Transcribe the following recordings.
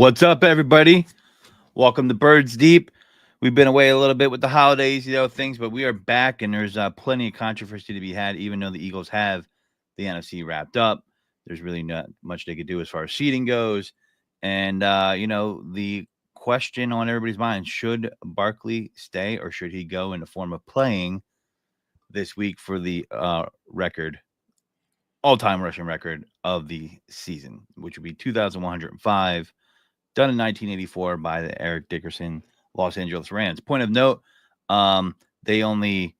What's up, everybody? Welcome to Birds Deep. We've been away a little bit with the holidays, things, but we are back, and there's plenty of controversy to be had, even though the Eagles have the NFC wrapped up. There's really not much they could do as far as seeding goes. And, the question on everybody's mind, should Barkley stay or should he go in the form of playing this week for the all-time rushing record of the season, which would be 2,105. Done in 1984 by the Eric Dickerson Los Angeles Rams. Point of note, they only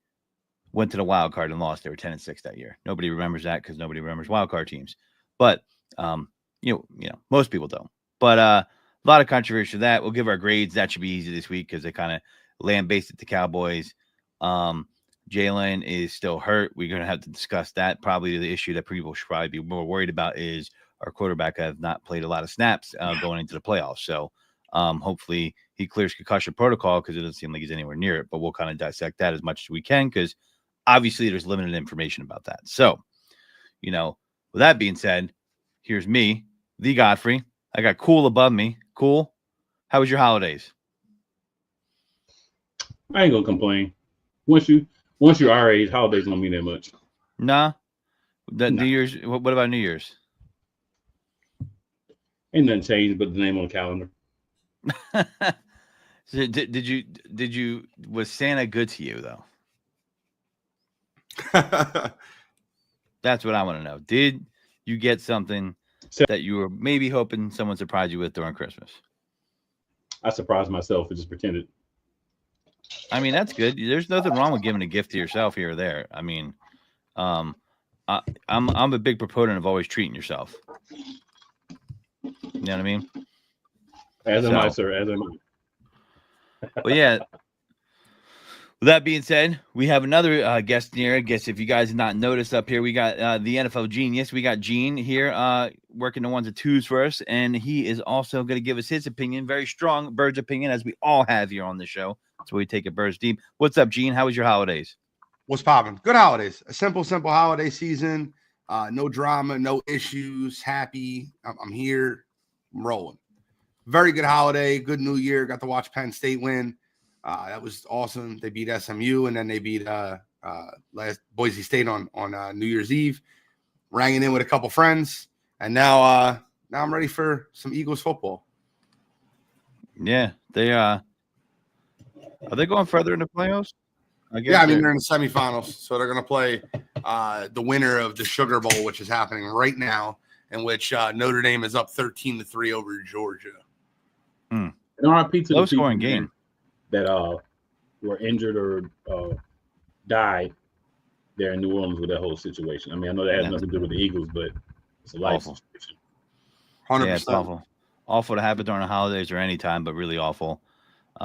went to the wild card and lost. They were 10-6 that year. Nobody remembers that because nobody remembers wild card teams. But most people don't. But a lot of controversy to that. We'll give our grades. That should be easy this week because they kind of lambasted the Cowboys. Jalen is still hurt. We're going to have to discuss that. Probably the issue that people should probably be more worried about is our quarterback have not played a lot of snaps going into the playoffs. So hopefully he clears concussion protocol because it doesn't seem like he's anywhere near it. But we'll kind of dissect that as much as we can because obviously there's limited information about that. So, with that being said, here's me, the Godfrey. I got Cool above me. Cool. How was your holidays? I ain't going to complain. Once you're our age, holidays don't mean that much. Nah. New Year's. What about New Year's? Ain't nothing changed but the name on the calendar. So did you was Santa good to you though? That's what I want to know. Did you get something that you were maybe hoping someone surprised you with during Christmas? I surprised myself and just pretended. I mean, that's good. There's nothing wrong with giving a gift to yourself here or there. I mean, I'm a big proponent of always treating yourself. You know what I mean? As am I, sir. As am I. Well, yeah. With that being said, we have another guest here. I guess if you guys have not noticed up here, we got the NFL genius. We got Gene here working the ones and twos for us. And he is also going to give us his opinion, very strong Birds opinion, as we all have here on the show. That's why we take it Birds Deep. What's up, Gene? How was your holidays? What's popping? Good holidays. A simple holiday season. No drama, no issues. Happy. I'm here. I'm rolling. Very good holiday. Good New Year. Got to watch Penn State win. That was awesome. They beat SMU, and then they beat last Boise State on New Year's Eve. Rang it in with a couple friends, and now I'm ready for some Eagles football. Yeah, they are they going further in the playoffs? They're in the semifinals, so they're going to play the winner of the Sugar Bowl, which is happening right now, in which Notre Dame is up 13-3 over Georgia. And RIP to low scoring game that were injured or died there in New Orleans with that whole situation. I mean, I know that has nothing to do with the Eagles, but it's a life situation. 100%. Yeah, it's awful. Awful to happen during the holidays or any time, but really awful.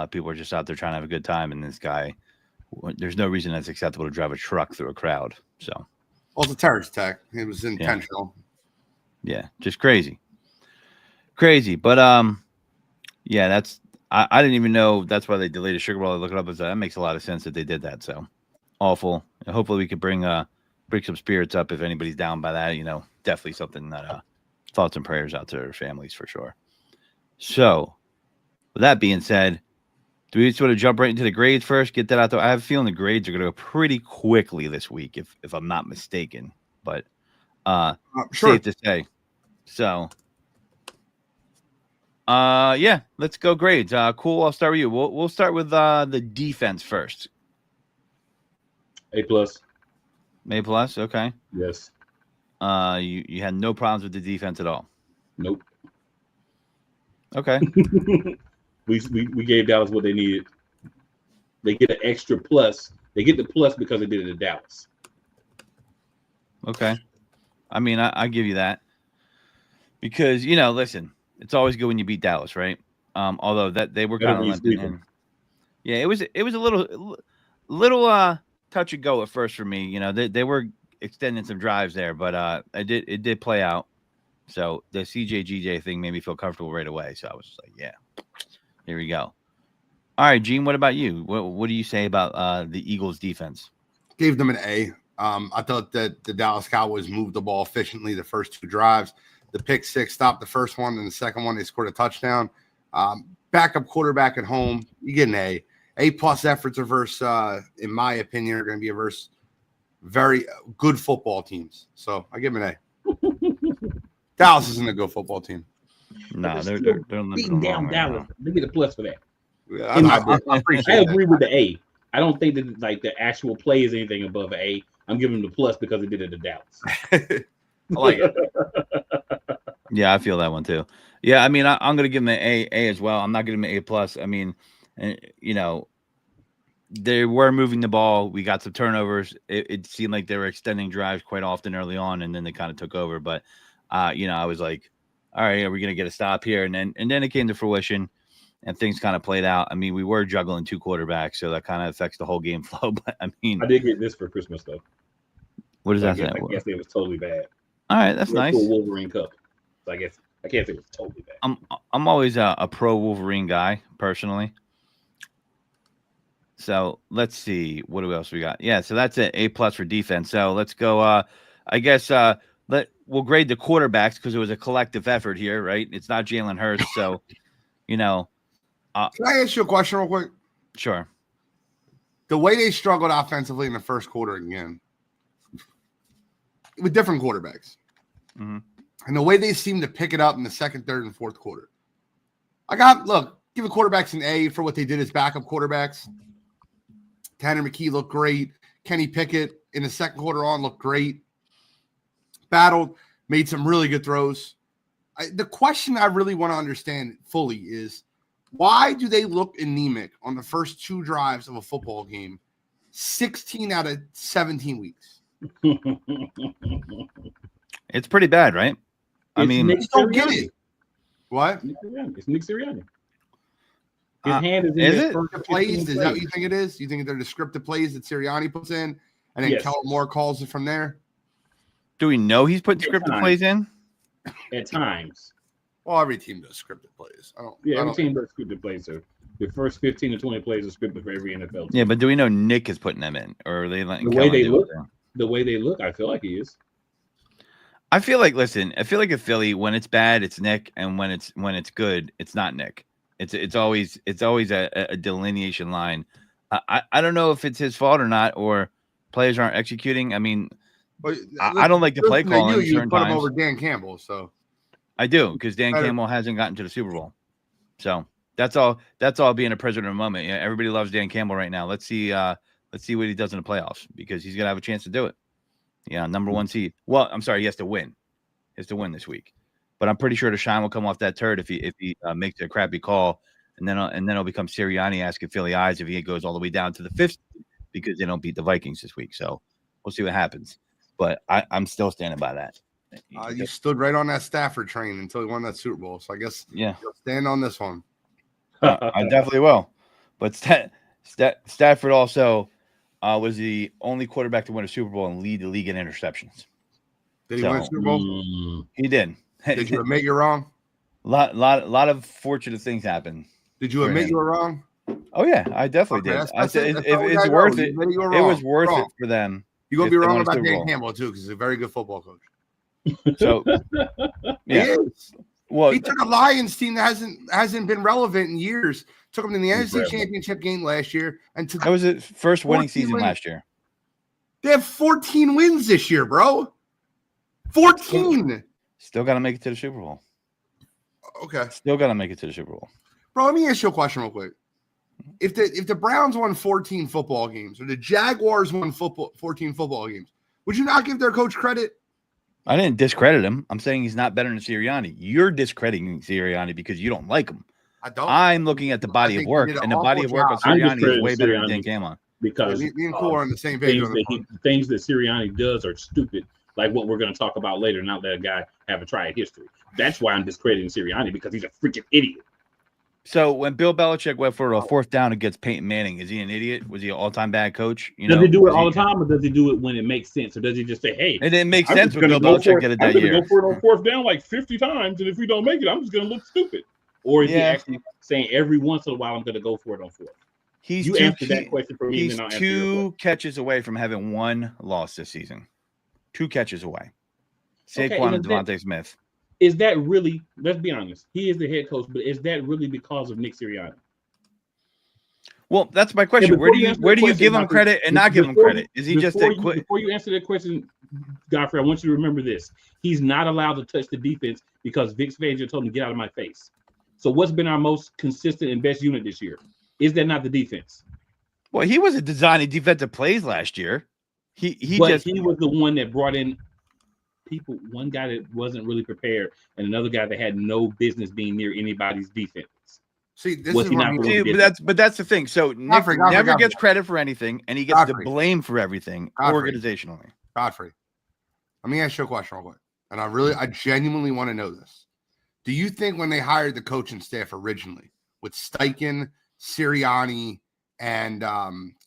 People are just out there trying to have a good time, and this guy, there's no reason that's acceptable to drive a truck through a crowd. So, well, it's a terrorist attack. It was intentional. Yeah, just crazy. But that's I didn't even know that's why they delayed the Sugar Bowl. I look it up as that makes a lot of sense that they did that. So awful. And hopefully we could bring some spirits up if anybody's down by that. Definitely something that thoughts and prayers out to their families for sure. So with that being said, do we sort of jump right into the grades first? Get that out there. I have a feeling the grades are going to go pretty quickly this week, if I'm not mistaken. But sure. Safe to say. So. Let's go grades. Cool. I'll start with you. We'll start with the defense first. A+. A+. Okay. Yes. You had no problems with the defense at all. Nope. Okay. we gave Dallas what they needed. They get an extra plus. They get the plus because they did it in Dallas. Okay. I mean, I give you that because listen. It's always good when you beat Dallas, right? Although that they were kind of limping in. Yeah, it was a little touch and go at first for me. They were extending some drives there, but it did play out. So the CJ thing made me feel comfortable right away. So I was just like, yeah, here we go. All right, Gene, what about you? What do you say about the Eagles defense? Gave them an A. I thought that the Dallas Cowboys moved the ball efficiently the first two drives. the pick six stopped the first one, and the second one they scored a touchdown. Backup quarterback at home, you get an A. A+ efforts are versus, in my opinion, are going to be versus very good football teams. So I give them an A. Dallas isn't a good football team. No, they're beating down Dallas. They get a plus for that. Yeah, I appreciate I agree with the A. I don't think that like the actual play is anything above an A. I'm giving them the plus because they did it to Dallas. I like it. Yeah, I feel that one too. Yeah, I mean, I'm going to give them an A as well. I'm not giving them an A+. I mean, you know, they were moving the ball. We got some turnovers. It seemed like they were extending drives quite often early on, and then they kind of took over. But, you know, I was like, all right, are we going to get a stop here? And then it came to fruition, and things kind of played out. I mean, we were juggling two quarterbacks, so that kind of affects the whole game flow. But, I mean. I did get this for Christmas, though. What does that say? I guess it was totally bad. All right, that's nice. A Wolverine Cup. So I guess I can't say it was totally bad. I'm always a pro Wolverine guy personally. So let's see what else we got. Yeah, so that's an A+ for defense. So let's go. I guess we'll grade the quarterbacks because it was a collective effort here, right? It's not Jalen Hurts, so you know. Can I ask you a question real quick? Sure. The way they struggled offensively in the first quarter again, with different quarterbacks. Mm-hmm. And the way they seem to pick it up in the second, third, and fourth quarter. Give the quarterbacks an A for what they did as backup quarterbacks. Tanner McKee looked great. Kenny Pickett in the second quarter on looked great. Battled, made some really good throws. The question I really want to understand fully is, why do they look anemic on the first two drives of a football game 16 out of 17 weeks? It's pretty bad, right? I mean, I just don't get it. What? It's Nick Sirianni. His hand is in his first plays. Is that what you think it is? You think they're the scripted plays that Sirianni puts in, and then Kellen Moore calls it from there? Do we know he's putting scripted plays in? At times. Well, every team does scripted plays. Every team does scripted plays. So the first 15 to 20 plays are scripted for every NFL team. Yeah, but do we know Nick is putting them in, or are they letting the way they look? The way they look, I feel like he is. I feel like at Philly, when it's bad, it's Nick, and when it's good, it's not Nick. It's always a delineation line. I don't know if it's his fault or not, or players aren't executing. I mean, I don't like the play calling. You put him over Dan Campbell, so I do, because Dan Campbell hasn't gotten to the Super Bowl. So that's all being a prisoner of the moment. Yeah, everybody loves Dan Campbell right now. Let's see what he does in the playoffs, because he's gonna have a chance to do it. Yeah, number one seed. Well, I'm sorry, he has to win. He has to win this week. But I'm pretty sure the shine will come off that turd if he makes a crappy call, and then it'll become Sirianni asking Philly eyes if he goes all the way down to the 5th because they don't beat the Vikings this week. So we'll see what happens. But I'm still standing by that. You stood right on that Stafford train until he won that Super Bowl. So I guess you'll stand on this one. I definitely will. But Stafford also was the only quarterback to win a Super Bowl and lead the league in interceptions. Did he win a Super Bowl? He did. Did you admit you're wrong? Lot of fortunate things happen. Did you admit you were wrong? Oh yeah, I definitely did. I said it's worth it. It was worth it for them. You're gonna be wrong about Dan Campbell too, because he's a very good football coach. So yeah, he is. Well, he took a Lions team that hasn't been relevant in years. Took them to the NFC Championship game last year, and that was his first winning season last year. They have 14 wins this year, bro. 14. Still got to make it to the Super Bowl. Okay. Still got to make it to the Super Bowl. Bro, let me ask you a question real quick. If the Browns won 14 football games or the Jaguars won 14 football games, would you not give their coach credit? I didn't discredit him. I'm saying he's not better than Sirianni. You're discrediting Sirianni because you don't like him. I don't. I'm looking at the body of work, and the body of work of Sirianni is way better than Dan Campbell. Because me and Cole are on the same page. Things that Sirianni does are stupid. Like what we're going to talk about later, not that a guy have a tried history. That's why I'm discrediting Sirianni, because he's a freaking idiot. So when Bill Belichick went for a 4th down against Peyton Manning, is he an idiot? Was he an all-time bad coach? Does he do it all the time, or does he do it when it makes sense? Or does he just say, hey, it didn't make sense when Bill Belichick did it that year. I'm going to go for it on 4th down like 50 times, and if we don't make it, I'm just going to look stupid. Or is he actually saying every once in a while I'm going to go for it on 4th? You answered that question for me. He's 2 catches away from having 1 loss this season. 2 catches away. Saquon and Devontae Smith. Is that really? Let's be honest. He is the head coach, but is that really because of Nick Sirianni? Well, that's my question. Where do you give him credit and not give him credit? Is he just a quick? Before you answer that question, Godfrey, I want you to remember this. He's not allowed to touch the defense because Vic Fangio told him to get out of my face. So what's been our most consistent and best unit this year? Is that not the defense? Well, he wasn't designing defensive plays last year. He was the one that brought in people. One guy that wasn't really prepared, and another guy that had no business being near anybody's defense. See, this is but that's the thing. So Nick never gets credit for anything, and he gets the blame for everything organizationally. Godfrey, let me ask you a question real quick, and I genuinely want to know this. Do you think when they hired the coaching staff originally with Steichen, Sirianni, and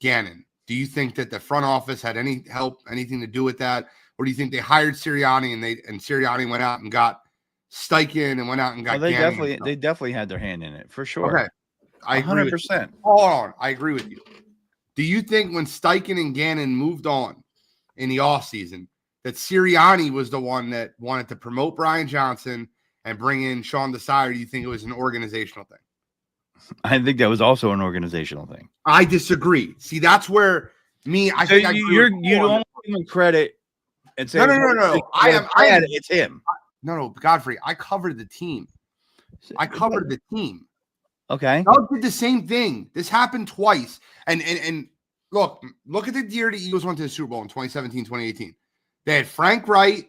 Gannon, do you think that the front office had anything to do with that, or do you think they hired Sirianni and Sirianni went out and got Steichen and went out and got? They definitely had their hand in it for sure. Okay, I 100%. Hold on, I agree with you. Do you think when Steichen and Gannon moved on in the offseason that Sirianni was the one that wanted to promote Brian Johnson and bring in Sean Desai, or do you think it was an organizational thing? I think that was also an organizational thing. I disagree. See, that's where you don't give him credit and say no. It's him. No, Godfrey, I covered the team. Okay. Doug did the same thing. This happened twice. And look at the year the Eagles went to the Super Bowl in 2017, 2018. They had Frank Wright,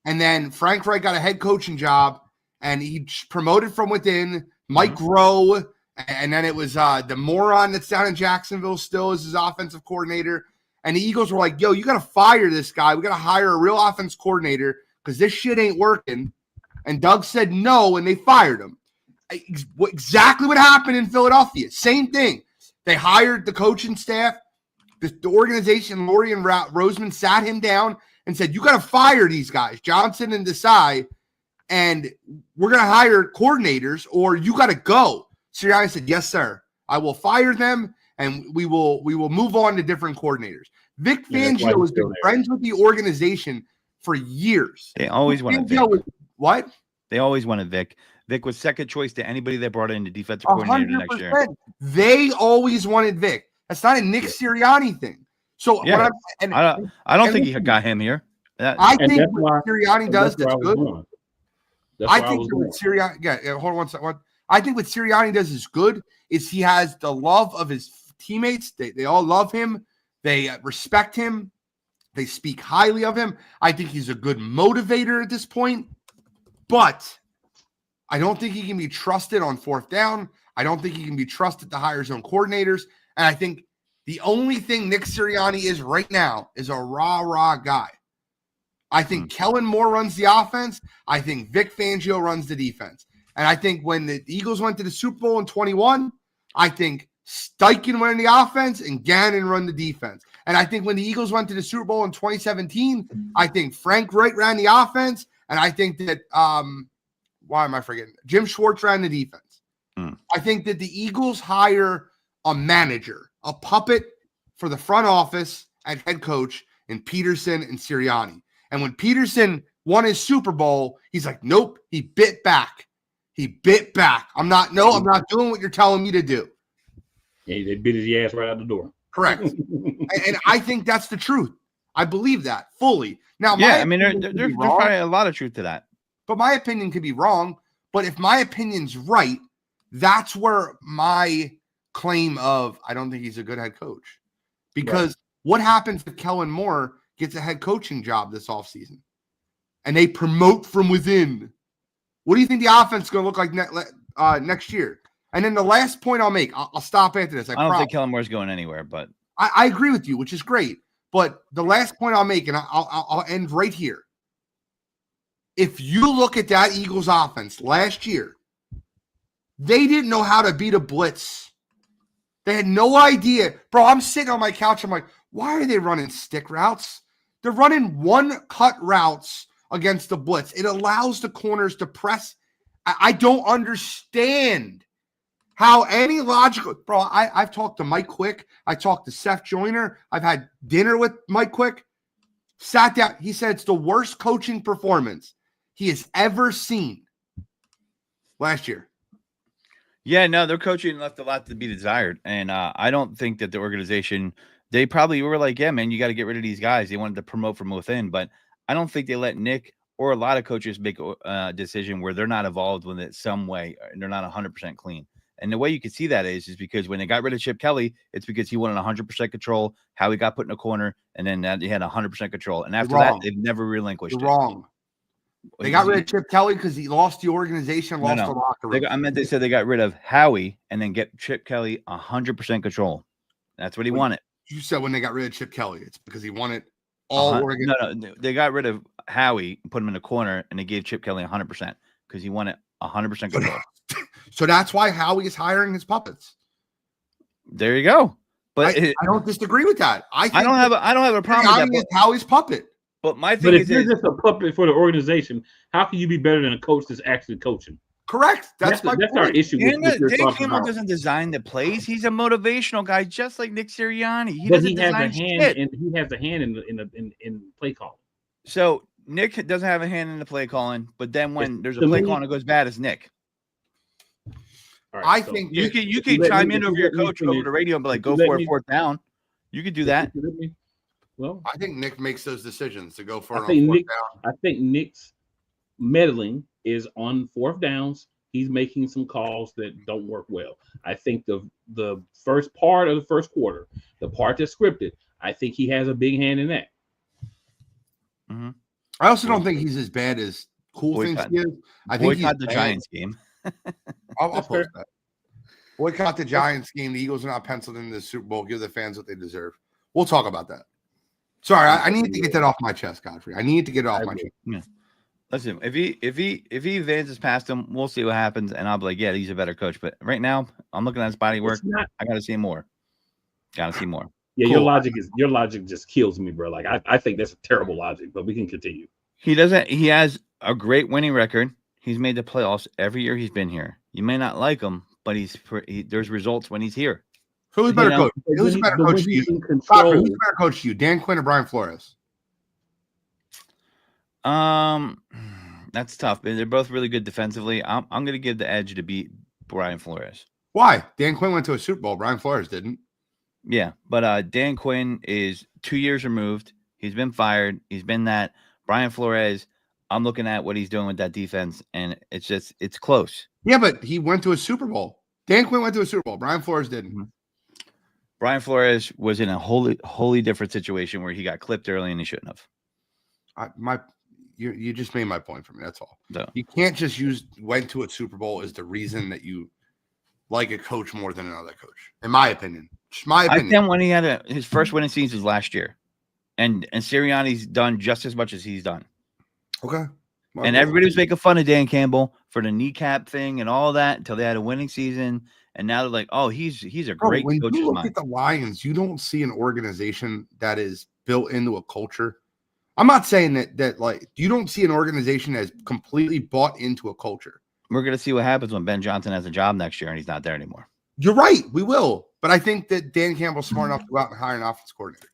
and then Frank Wright got a head coaching job, and he promoted from within Mike Rowe, and then it was the moron that's down in Jacksonville still as his offensive coordinator. And the Eagles were like, yo, you got to fire this guy. We got to hire a real offense coordinator because this shit ain't working. And Doug said no, and they fired him. Exactly what happened in Philadelphia. Same thing. They hired the coaching staff. The organization, Laurie and Roseman, sat him down and said, you got to fire these guys, Johnson and Desai, and we're going to hire coordinators, or you got to go. Sirianni said, yes, sir. I will fire them, and we will move on to different coordinators. Vic Fangio has been friends with the organization for years. They always wanted Vic. What? They always wanted Vic. Vic was second choice to anybody that brought in the defensive coordinator the next year. They always wanted Vic. That's not a Nick Sirianni thing. So I don't think he got him here. I think what Sirianni does that's good. I think what Sirianni, hold on one second. I think what Sirianni does is good. Is he has the love of his teammates. They all love him. They respect him. They speak highly of him. I think he's a good motivator at this point, but I don't think he can be trusted on fourth down. I don't think he can be trusted to hire his own coordinators. And I think the only thing Nick Sirianni is right now is a rah-rah guy. I think Kellen Moore runs the offense. I think Vic Fangio runs the defense. And I think when the Eagles went to the Super Bowl in 21, I think Steichen ran the offense and Gannon run the defense. And I think when the Eagles went to the Super Bowl in 2017, I think Frank Wright ran the offense. And I think that, why am I forgetting? Jim Schwartz ran the defense. I think that the Eagles hire a manager, a puppet for the front office and head coach in Peterson and Sirianni. And when Peterson won his Super Bowl, he's like, nope, he bit back. I'm not doing what you're telling me to do. Yeah, they bit his ass right out the door. Correct. and I think that's the truth. I believe that fully. Now, there's probably a lot of truth to that. But my opinion could be wrong. But if my opinion's right, that's where my claim of I don't think he's a good head coach. Because what happens if Kellen Moore gets a head coaching job this offseason and they promote from within? What do you think the offense is going to look like next year? And then the last point I'll make, I'll stop after this. I don't think Kellen Moore's going anywhere, but I agree with you, which is great. But the last point I'll make, and I'll end right here. If you look at that Eagles offense last year, they didn't know how to beat a blitz. They had no idea. Bro, I'm sitting on my couch. I'm like, why are they running stick routes? They're running one-cut routes against the blitz. It allows the corners to press. I don't understand how any logical – bro, I've talked to Mike Quick. I talked to Seth Joyner. I've had dinner with Mike Quick. Sat down. He said it's the worst coaching performance he has ever seen last year. Yeah, no, their coaching left a lot to be desired. And I don't think that the organization, they probably were like, yeah, man, you got to get rid of these guys. They wanted to promote from within, but I don't think they let Nick or a lot of coaches make a decision where they're not involved with it some way and they're not 100% clean. And the way you can see that is because when they got rid of Chip Kelly, it's because he wanted 100% control, how he got put in a corner, and then he had 100% control. And after that, they've never relinquished You're wrong. They got rid of Chip Kelly because he lost the organization, lost the locker room. They said they got rid of Howie and then get Chip Kelly 100% control. That's what he wanted. You said when they got rid of Chip Kelly, it's because he wanted all organization. No, they got rid of Howie and put him in the corner, and they gave Chip Kelly 100% because he wanted 100% control. So that's why Howie is hiring his puppets. There you go. But I don't disagree with that. I don't have a problem with that. Howie's puppet. But my thing if you're just a puppet for the organization, how can you be better than a coach that's actually coaching? Correct. That's our issue. Dan Campbell doesn't design the plays. He's a motivational guy, just like Nick Sirianni. He has a hand in play calling. So Nick doesn't have a hand in the play calling, but then when there's a play calling that goes bad, it's Nick. Right, I think you can chime in over your coach over the radio and be like, go for a fourth down. You could do that. Well, I think Nick makes those decisions to go for fourth down. I think Nick's meddling is on fourth downs. He's making some calls that don't work well. I think the first part of the first quarter, the part that's scripted, I think he has a big hand in that. Mm-hmm. I also don't think he's as bad as Cool thinks he is. I think he's the Giants game. I'll post that. Boycott the Giants game. The Eagles are not penciled into the Super Bowl. Give the fans what they deserve. We'll talk about that. Sorry, I need to get that off my chest, Godfrey. I need to get it off my chest. Yeah. Listen, if he advances past him, we'll see what happens, and I'll be like, yeah, he's a better coach. But right now, I'm looking at his body work. I got to see more. Got to see more. Yeah, cool. Your logic just kills me, bro. Like I think that's a terrible logic, but we can continue. He has a great winning record. He's made the playoffs every year he's been here. You may not like him, but there's results when he's here. Who's better coach? Who's better coach to you? Who's better coach to you? Dan Quinn or Brian Flores? That's tough. They're both really good defensively. I'm going to give the edge to beat Brian Flores. Why? Dan Quinn went to a Super Bowl. Brian Flores didn't. Yeah, but Dan Quinn is 2 years removed. He's been fired. He's been that. Brian Flores, I'm looking at what he's doing with that defense, and it's close. Yeah, but he went to a Super Bowl. Dan Quinn went to a Super Bowl. Brian Flores didn't. Mm-hmm. Brian Flores was in a wholly different situation where he got clipped early and he shouldn't have. You just made my point for me. That's all. No. You can't just went to a Super Bowl as the reason that you like a coach more than another coach. In my opinion, just my opinion. I think when he had his first winning season was last year, and Sirianni's done just as much as he's done. Okay. And everybody was making fun of Dan Campbell for the kneecap thing and all that until they had a winning season. And now they're like, oh, he's a great coach. When you look at the Lions, you don't see an organization that is built into a culture. I'm not saying that like you don't see an organization that is completely bought into a culture. We're going to see what happens when Ben Johnson has a job next year and he's not there anymore. You're right. We will. But I think that Dan Campbell's smart enough to go out and hire an offense coordinator.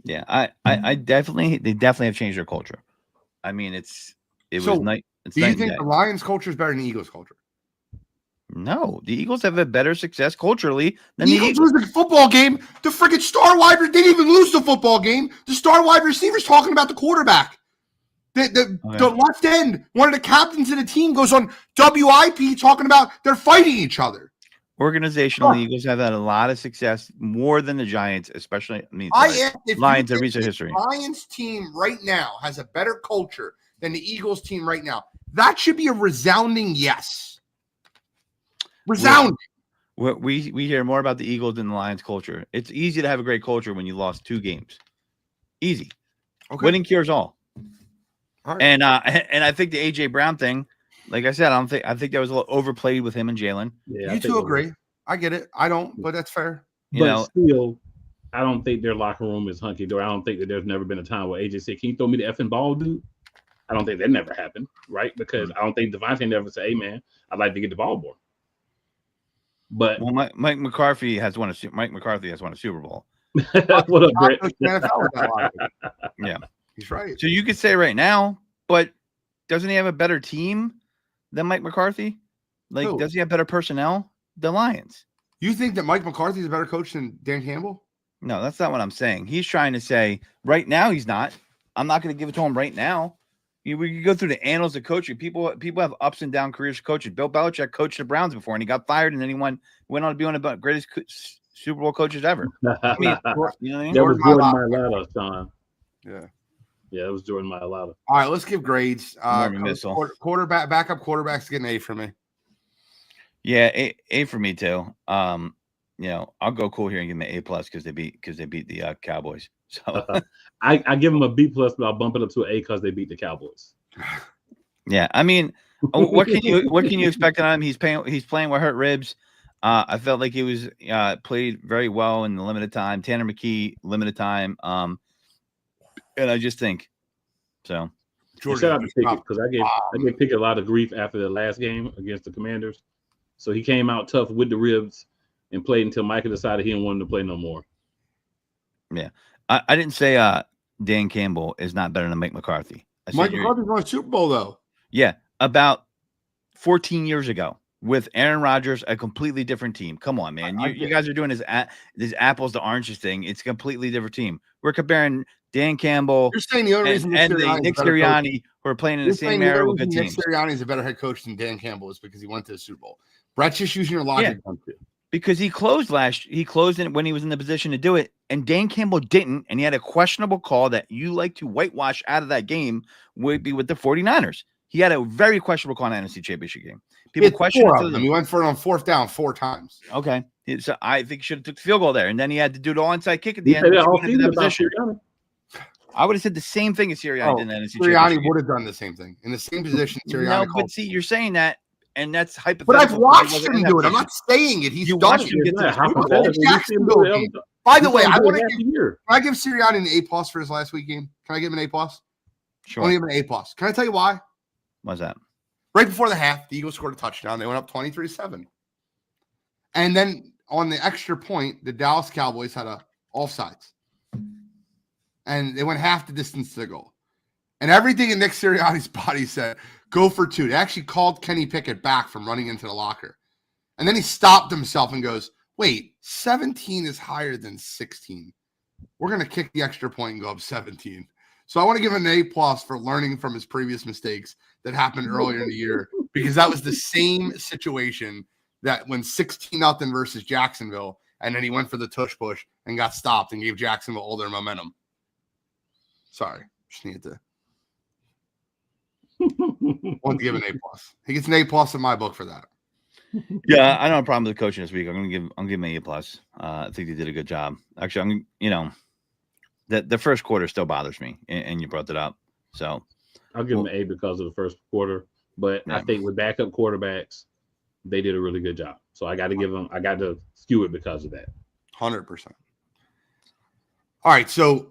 Yeah, they definitely have changed their culture. I mean, do you think the Lions culture is better than the Eagles culture? No, the Eagles have a better success culturally than the Eagles lose the football game. The freaking star wide receiver didn't even lose the football game. The star wide receiver's talking about the quarterback. The left end, one of the captains of the team, goes on WIP talking about they're fighting each other. Organizationally, the Eagles have had a lot of success, more than the Giants, especially. Lions in recent history. Lions team right now has a better culture than the Eagles team right now. That should be a resounding yes. Resounding. We hear more about the Eagles than the Lions culture. It's easy to have a great culture when you lost 2 games. Easy. Okay. Winning cures all. Right. And I think the AJ Brown thing, like I said, I think that was a little overplayed with him and Jalen. Yeah, you two agree. I get it. I don't, but that's fair. Still, I don't think their locker room is hunky dory. I don't think that there's never been a time where AJ said, "Can you throw me the effing ball, dude?" I don't think that never happened, right? Because I don't think Devontae never said, "Hey, man, I'd like to get the ball more." But Mike McCarthy has won a Super Bowl. What up, Brett? Yeah, he's right. So you could say right now, but doesn't he have a better team than Mike McCarthy? Like, Who? does he have better personnel? The Lions. You think that Mike McCarthy is a better coach than Dan Campbell? No, that's not what I'm saying. He's trying to say right now he's not. I'm not going to give it to him right now. We go through the annals of coaching. People have ups and down careers coaching. Bill Belichick coached the Browns before, and he got fired, and then he went on to be one of the greatest Super Bowl coaches ever. I mean, you know what I mean? That was Jordan Mailata, Sean. Yeah, it was Jordan Mailata. All right, let's give grades. Mormon Missile. Backup quarterbacks get an A for me. Yeah, A for me too. I'll go cool here and give them an A plus because they beat the Cowboys. So I give them a B plus, but I'll bump it up to an A because they beat the Cowboys. Yeah, I mean, what can you expect on him? He's playing with hurt ribs. I felt like he was played very well in the limited time. Tanner McKee limited time. And I just think so. Shout out to Pickett because I gave Pickett a lot of grief after the last game against the Commanders. So he came out tough with the ribs and played until Micah decided he didn't want him to play no more. Yeah. I didn't say Dan Campbell is not better than Mike McCarthy. Mike McCarthy's won a Super Bowl, though. Yeah, about 14 years ago with Aaron Rodgers, a completely different team. Come on, man. You guys are doing this apples to oranges thing. It's a completely different team. We're comparing Dan Campbell You're saying the only reason and Nick Sirianni who are playing in the same era with good teams. Nick Sirianni is a better head coach than Dan Campbell is because he went to the Super Bowl. Brett's just using your logic. Yeah. Because he closed when he was in the position to do it, and Dan Campbell didn't, and he had a questionable call that you like to whitewash out of that game would be with the 49ers. He had a very questionable call in the NFC Championship game. People question it. He went for it on fourth down 4 times. Okay. So I think he should have took the field goal there, and then he had to do the onside kick at the end. I would have said the same thing as Sirianni did in the NFC Sirianni would have done the same thing. In the same position, Sirianni but see, you're saying that, and that's hypothetical. But I've watched him do it. I'm not saying it. He's done it. By the way, I want to can I give Sirianni an A+ for his last week game? Can I give him an A+? Sure. I want to give him an A+. Can I tell you why? Why's that? Right before the half, the Eagles scored a touchdown. They went up 23-7. And then on the extra point, the Dallas Cowboys had a offsides. And they went half the distance to the goal. And everything in Nick Sirianni's body said, go for 2. They actually called Kenny Pickett back from running into the locker. And then he stopped himself and goes, wait, 17 is higher than 16. We're going to kick the extra point and go up 17. So I want to give him an A+ for learning from his previous mistakes that happened earlier in the year, because that was the same situation that when 16-0 versus Jacksonville, and then he went for the tush push and got stopped and gave Jacksonville all their momentum. Sorry, just needed to. Want to give an A+. He gets an A+ in my book for that. Yeah, I don't have a problem with the coaching this week. I'm gonna give him an A+. I think they did a good job. Actually, the first quarter still bothers me, and you brought that up. So I'll give them an A because of the first quarter, but I think with backup quarterbacks, they did a really good job. So I got to skew it because of that. 100%. All right, so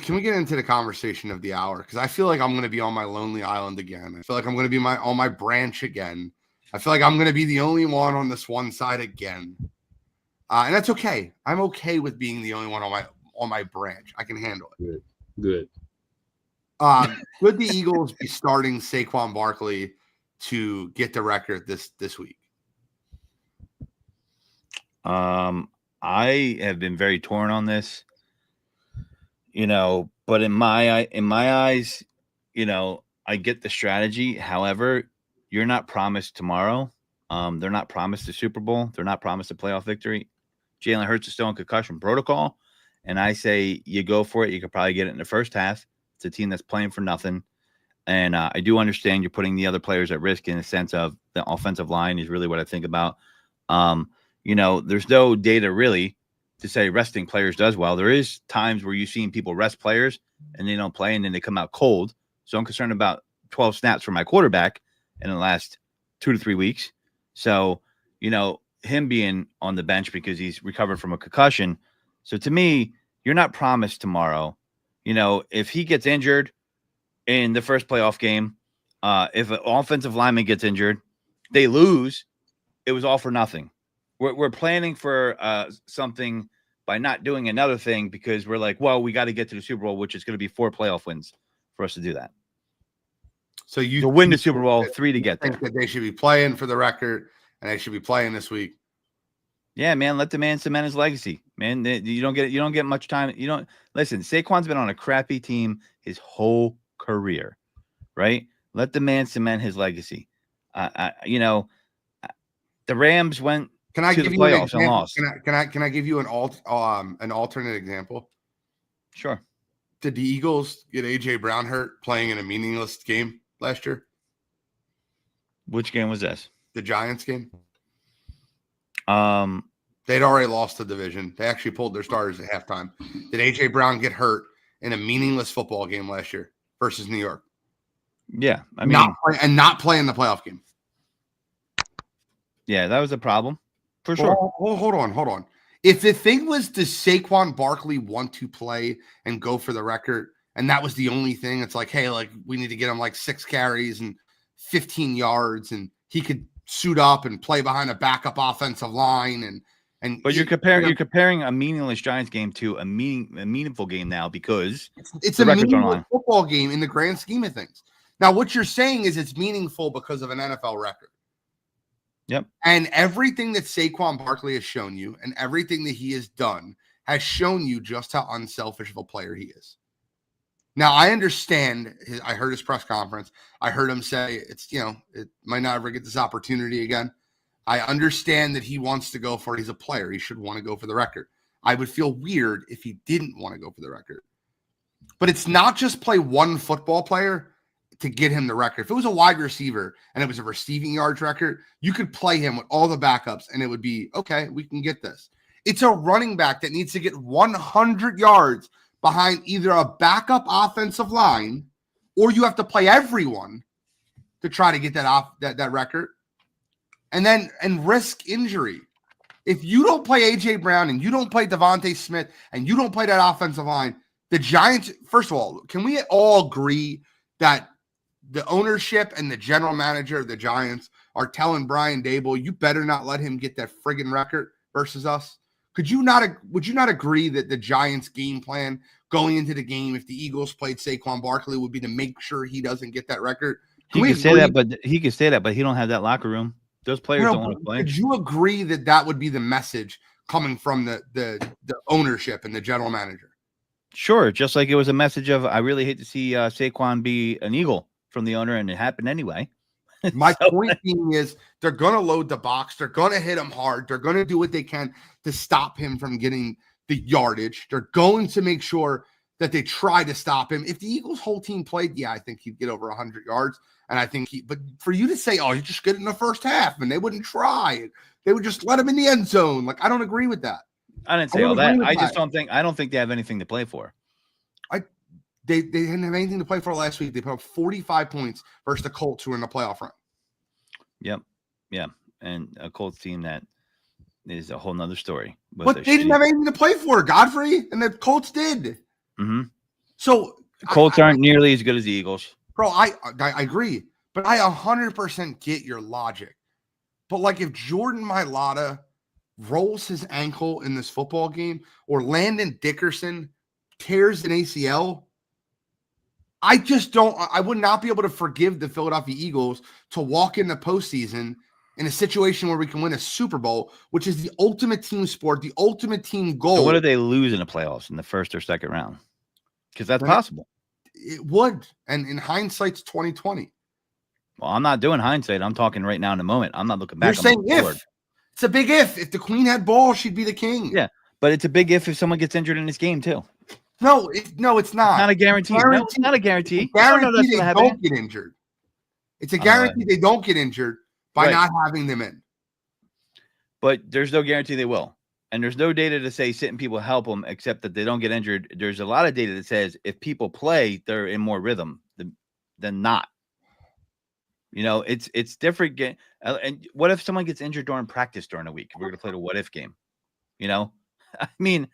can we get into the conversation of the hour? Because I feel like I'm going to be on my lonely island again. I feel like I'm going to be on my branch again. I feel like I'm going to be the only one on this one side again, and that's okay. I'm okay with being the only one on my branch. I can handle it. Good. Would the Eagles be starting Saquon Barkley to get the record this week? I have been very torn on this. But in my eyes, I get the strategy. However, you're not promised tomorrow. They're not promised the Super Bowl. They're not promised a playoff victory. Jalen Hurts is still in concussion protocol, and I say you go for it. You could probably get it in the first half. It's a team that's playing for nothing, and I do understand you're putting the other players at risk in the sense of the offensive line is really what I think about. There's no data really to say resting players does well. There is times where you've seen people rest players and they don't play and then they come out cold. So I'm concerned about 12 snaps for my quarterback in the last 2 to 3 weeks. So, him being on the bench because he's recovered from a concussion. So to me, you're not promised tomorrow. If he gets injured in the first playoff game, if an offensive lineman gets injured, they lose. It was all for nothing. We're planning for something by not doing another thing because we're like, well, we got to get to the Super Bowl, which is going to be 4 playoff wins for us to do that. So you to win the Super Bowl, 3 to get there. That they should be playing for the record, and they should be playing this week. Yeah, man, let the man cement his legacy. Man, you don't get much time. You don't listen. Saquon's been on a crappy team his whole career, right? Let the man cement his legacy. The Rams went to the playoffs and lost. Can I give you an alternate example? Sure. Did the Eagles get AJ Brown hurt playing in a meaningless game last year? Which game was this? The Giants game. They'd already lost the division. They actually pulled their starters at halftime. Did AJ Brown get hurt in a meaningless football game last year versus New York? Yeah, I mean, not playing the playoff game. Yeah, that was a problem for sure. Hold on. If the thing was, does Saquon Barkley want to play and go for the record, and that was the only thing, it's like, hey, like we need to get him like 6 carries and 15 yards, and he could suit up and play behind a backup offensive line, but you're comparing a meaningless Giants game to a meaningful game now because it's a meaningful football game in the grand scheme of things. Now, what you're saying is it's meaningful because of an NFL record. Yep. And everything that Saquon Barkley has shown you and everything that he has done has shown you just how unselfish of a player he is. Now, I understand. I heard his press conference. I heard him say it might not ever get this opportunity again. I understand that he wants to go for it. He's a player. He should want to go for the record. I would feel weird if he didn't want to go for the record. But it's not just play one football player to get him the record. If it was a wide receiver and it was a receiving yards record, you could play him with all the backups and it would be, okay, we can get this. It's a running back that needs to get 100 yards behind either a backup offensive line or you have to play everyone to try to get that record and risk injury. If you don't play AJ Brown and you don't play Devontae Smith and you don't play that offensive line, the Giants, first of all, can we all agree that the ownership and the general manager of the Giants are telling Brian Dable, you better not let him get that friggin' record versus us? Would you not agree that the Giants' game plan going into the game, if the Eagles played Saquon Barkley, would be to make sure he doesn't get that record? He could say that, but he don't have that locker room. Those players don't want to play. Would you agree that would be the message coming from the ownership and the general manager? Sure, just like it was a message of, I really hate to see Saquon be an Eagle from the owner, and it happened anyway. My point being is they're going to load the box. They're going to hit him hard. They're going to do what they can to stop him from getting the yardage. They're going to make sure that they try to stop him. If the Eagles' whole team played, I think he'd get over 100 yards. And I think but for you to say, you just get in the first half and they wouldn't try, they would just let him in the end zone. Like, I don't agree with that. I didn't say all that. I don't think they have anything to play for. They didn't have anything to play for last week. They put up 45 points versus the Colts, who are in the playoff run. Yep. Yeah. And a Colts team that is a whole nother story. But they didn't have anything to play for, Godfrey, and the Colts did. Mm-hmm. So the Colts aren't nearly as good as the Eagles. Bro, I agree. But I 100% get your logic. But like if Jordan Mailata rolls his ankle in this football game or Landon Dickerson tears an ACL, I would not be able to forgive the Philadelphia Eagles to walk in the postseason in a situation where we can win a Super Bowl, which is the ultimate team sport, the ultimate team goal. So what if they lose in the playoffs in the first or second round? Because that's possible. It would. And in hindsight's 2020. Well, I'm not doing hindsight. I'm talking right now in the moment. I'm not looking back. You're saying if. It's a big if. If the Queen had balls, she'd be the king. Yeah, but it's a big if someone gets injured in this game too. No, it's not. It's not a guarantee. No, it's not a guarantee. Guarantee they don't get injured. It's a guarantee they don't get injured by not having them in. But there's no guarantee they will. And there's no data to say sitting people help them, except that they don't get injured. There's a lot of data that says if people play, they're in more rhythm than not. It's different. And what if someone gets injured during practice during a week? We're going to play the what if game. I mean,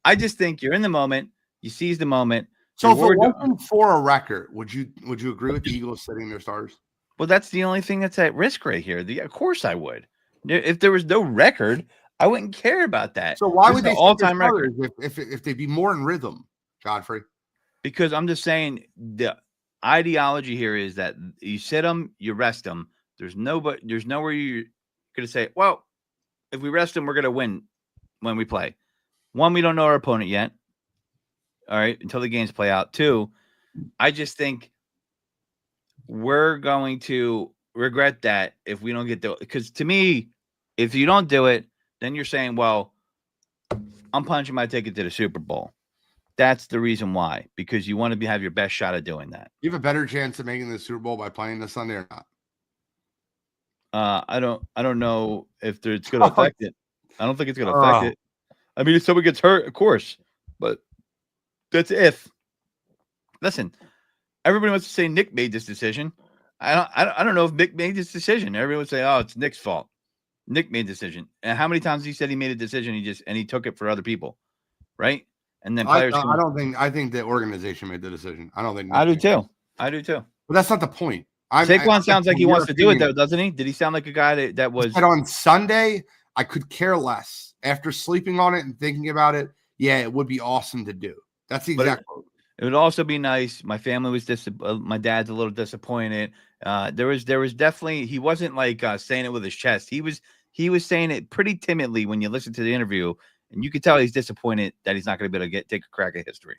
I just think you're in the moment. You seize the moment. So if it wasn't for a record, would you agree with the Eagles sitting their starters? Well, that's the only thing that's at risk right here. Of course I would. If there was no record, I wouldn't care about that. So why would they all-time record if they'd be more in rhythm, Godfrey? Because I'm just saying ideology here is that you sit them, you rest them. There's nowhere you're going to say, well, if we rest them, we're going to win when we play. One, we don't know our opponent yet. All right, until the games play out. Two, I just think we're going to regret that if we don't get the, because to me, if you don't do it, then you're saying, well, I'm punching my ticket to the Super Bowl. That's the reason why, because you want to have your best shot at doing that. You have a better chance of making the Super Bowl by playing this Sunday or not? I don't know if it's going to affect it. I don't think it's going to affect it. I mean, if someone gets hurt, of course, but that's if. Listen, everybody wants to say Nick made this decision. I don't know if Nick made this decision. Everyone would say, "Oh, it's Nick's fault." Nick made the decision, and how many times he said he made a decision, he took it for other people, right? And then players. I think the organization made the decision. I don't think. I do too. But that's not the point. Saquon sounds like he wants to do it, though, doesn't he? Did he sound like a guy that was? But on Sunday, I could care less. After sleeping on it and thinking about it, yeah, it would be awesome to do. That's the exact quote. It would also be nice. My family was my dad's a little disappointed. There was definitely, he wasn't like saying it with his chest. He was saying it pretty timidly when you listen to the interview, and you could tell he's disappointed that he's not going to be able to take a crack at history.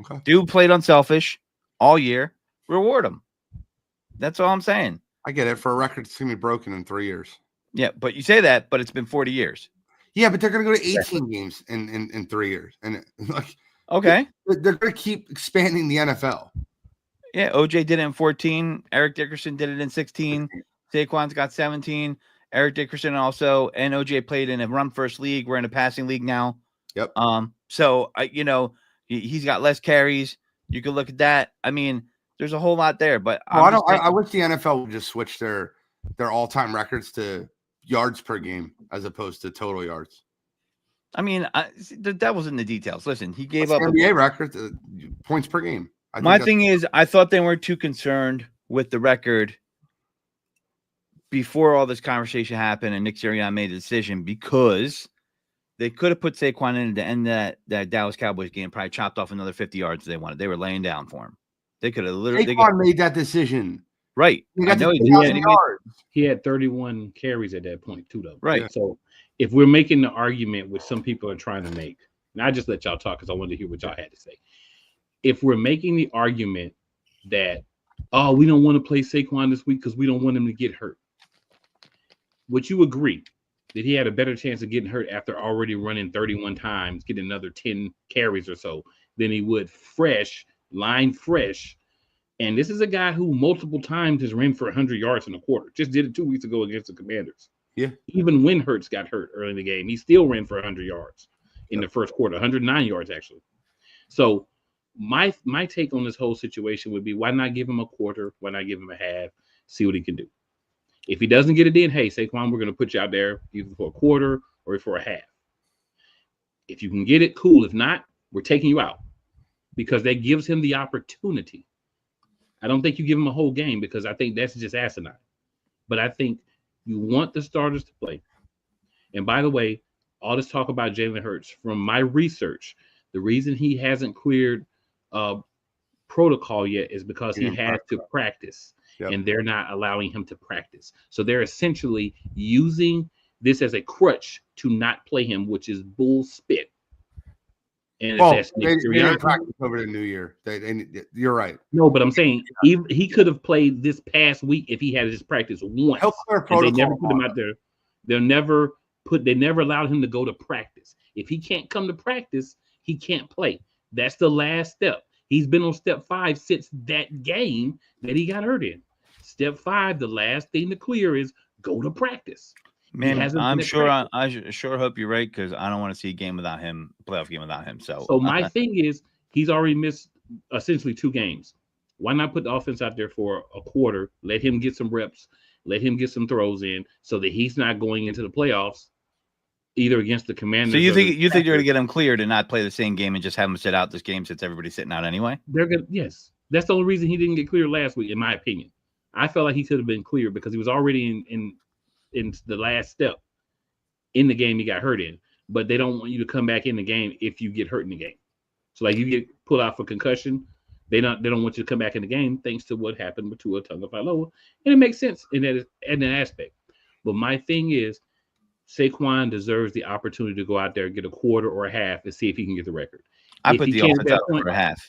Okay. Dude played unselfish all year. Reward him. That's all I'm saying. I get it. For a record, it's going to be broken in 3 years. Yeah, but you say that, but it's been 40 years. Yeah, but they're going to go to 18 games in 3 years, and like. Okay. They're going to keep expanding the NFL. Yeah, OJ did it in 14. Eric Dickerson did it in 16. Saquon's got 17. Eric Dickerson also and OJ played in a run-first league. We're in a passing league now. Yep. So he's got less carries. You can look at that. I mean, there's a whole lot there. But I wish the NFL would just switch their all-time records to yards per game as opposed to total yards. I mean, the devil's in the details. Listen, he gave up NBA record points per game. My thing is, I thought they weren't too concerned with the record before all this conversation happened and Nick Sirianni made a decision, because they could have put Saquon in to end that Dallas Cowboys game, probably chopped off another 50 yards they wanted. They were laying down for him. They could have literally. Saquon made that decision. Right. I know he had 31 carries at that point too, though. Right. So if we're making the argument which some people are trying to make, and I just let y'all talk because I wanted to hear what y'all had to say. If we're making the argument that, oh, we don't want to play Saquon this week because we don't want him to get hurt, would you agree that he had a better chance of getting hurt after already running 31 times, getting another 10 carries or so, than he would line fresh? And this is a guy who multiple times has ran for 100 yards in a quarter. Just did it 2 weeks ago against the Commanders. Yeah. Even when Hurts got hurt early in the game, he still ran for 100 yards in the first quarter, 109 yards actually. So my take on this whole situation would be, why not give him a quarter? Why not give him a half? See what he can do. If he doesn't get it in, hey, Saquon, we're going to put you out there either for a quarter or for a half. If you can get it, cool. If not, we're taking you out, because that gives him the opportunity. I don't think you give him a whole game, because I think that's just asinine. But I think you want the starters to play. And by the way, all this talk about Jalen Hurts, from my research, the reason he hasn't cleared protocol yet is because he had to practice. Yep. And they're not allowing him to practice. So they're essentially using this as a crutch to not play him, which is bull spit. And they didn't practice over the New Year. You're right. No, but I'm saying he could have played this past week if he had his practice once. And they never put him out there. They never allowed him to go to practice. If he can't come to practice, he can't play. That's the last step. He's been on step 5 since that game that he got hurt in. Step 5, the last thing to clear is go to practice. Man, I'm sure I sure hope you're right, because I don't want to see a game without him, playoff game without him. So my thing is, he's already missed essentially 2 games. Why not put the offense out there for a quarter? Let him get some reps. Let him get some throws in, so that he's not going into the playoffs either against the Commanders. So you think you're going to get him cleared and not play the same game and just have him sit out this game since everybody's sitting out anyway? Yes. That's the only reason he didn't get cleared last week, in my opinion. I felt like he could have been cleared because he was already in the last step in the game he got hurt in. But they don't want you to come back in the game if you get hurt in the game. So like you get pulled out for concussion, They don't want you to come back in the game thanks to what happened with Tua Tagovailoa, and it makes sense in that aspect. But my thing is, Saquon deserves the opportunity to go out there and get a quarter or a half and see if he can get the record. I If put he the can't at offense that out point, for a half.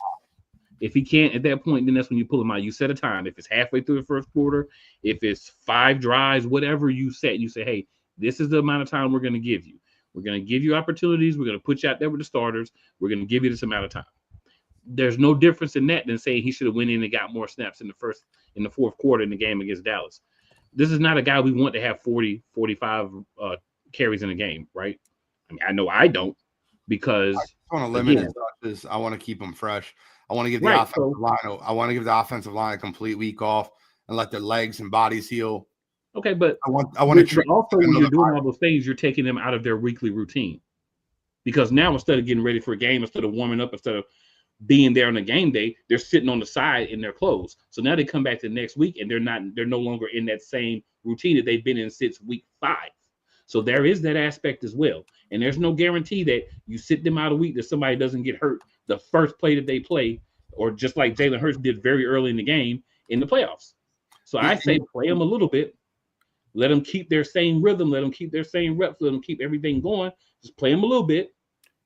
if he can't at that point, then that's when you pull him out. You set a time. If it's halfway through the first quarter, if it's 5 drives, whatever you set, you say, hey, this is the amount of time we're going to give you. We're going to give you opportunities. We're going to put you out there with the starters. We're going to give you this amount of time. There's no difference in that than saying he should have went in and got more snaps in the fourth quarter in the game against Dallas. This is not a guy we want to have 40, 45 carries in a game, right? I mean, I know I don't, because I want to limit his touches. I want to keep him fresh. I want to give the offensive line. I want to give the offensive line a complete week off and let their legs and bodies heal. Okay, but I want to also when you're doing all those things, you're taking them out of their weekly routine, because now instead of getting ready for a game, instead of warming up, instead of being there on a game day, they're sitting on the side in their clothes. So now they come back the next week and they're no longer in that same routine that they've been in since week 5. So there is that aspect as well. And there's no guarantee that you sit them out a week that somebody doesn't get hurt the first play that they play, or just like Jalen Hurts did very early in the game in the playoffs. So I say play them a little bit, let them keep their same rhythm, let them keep their same reps, let them keep everything going. Just play them a little bit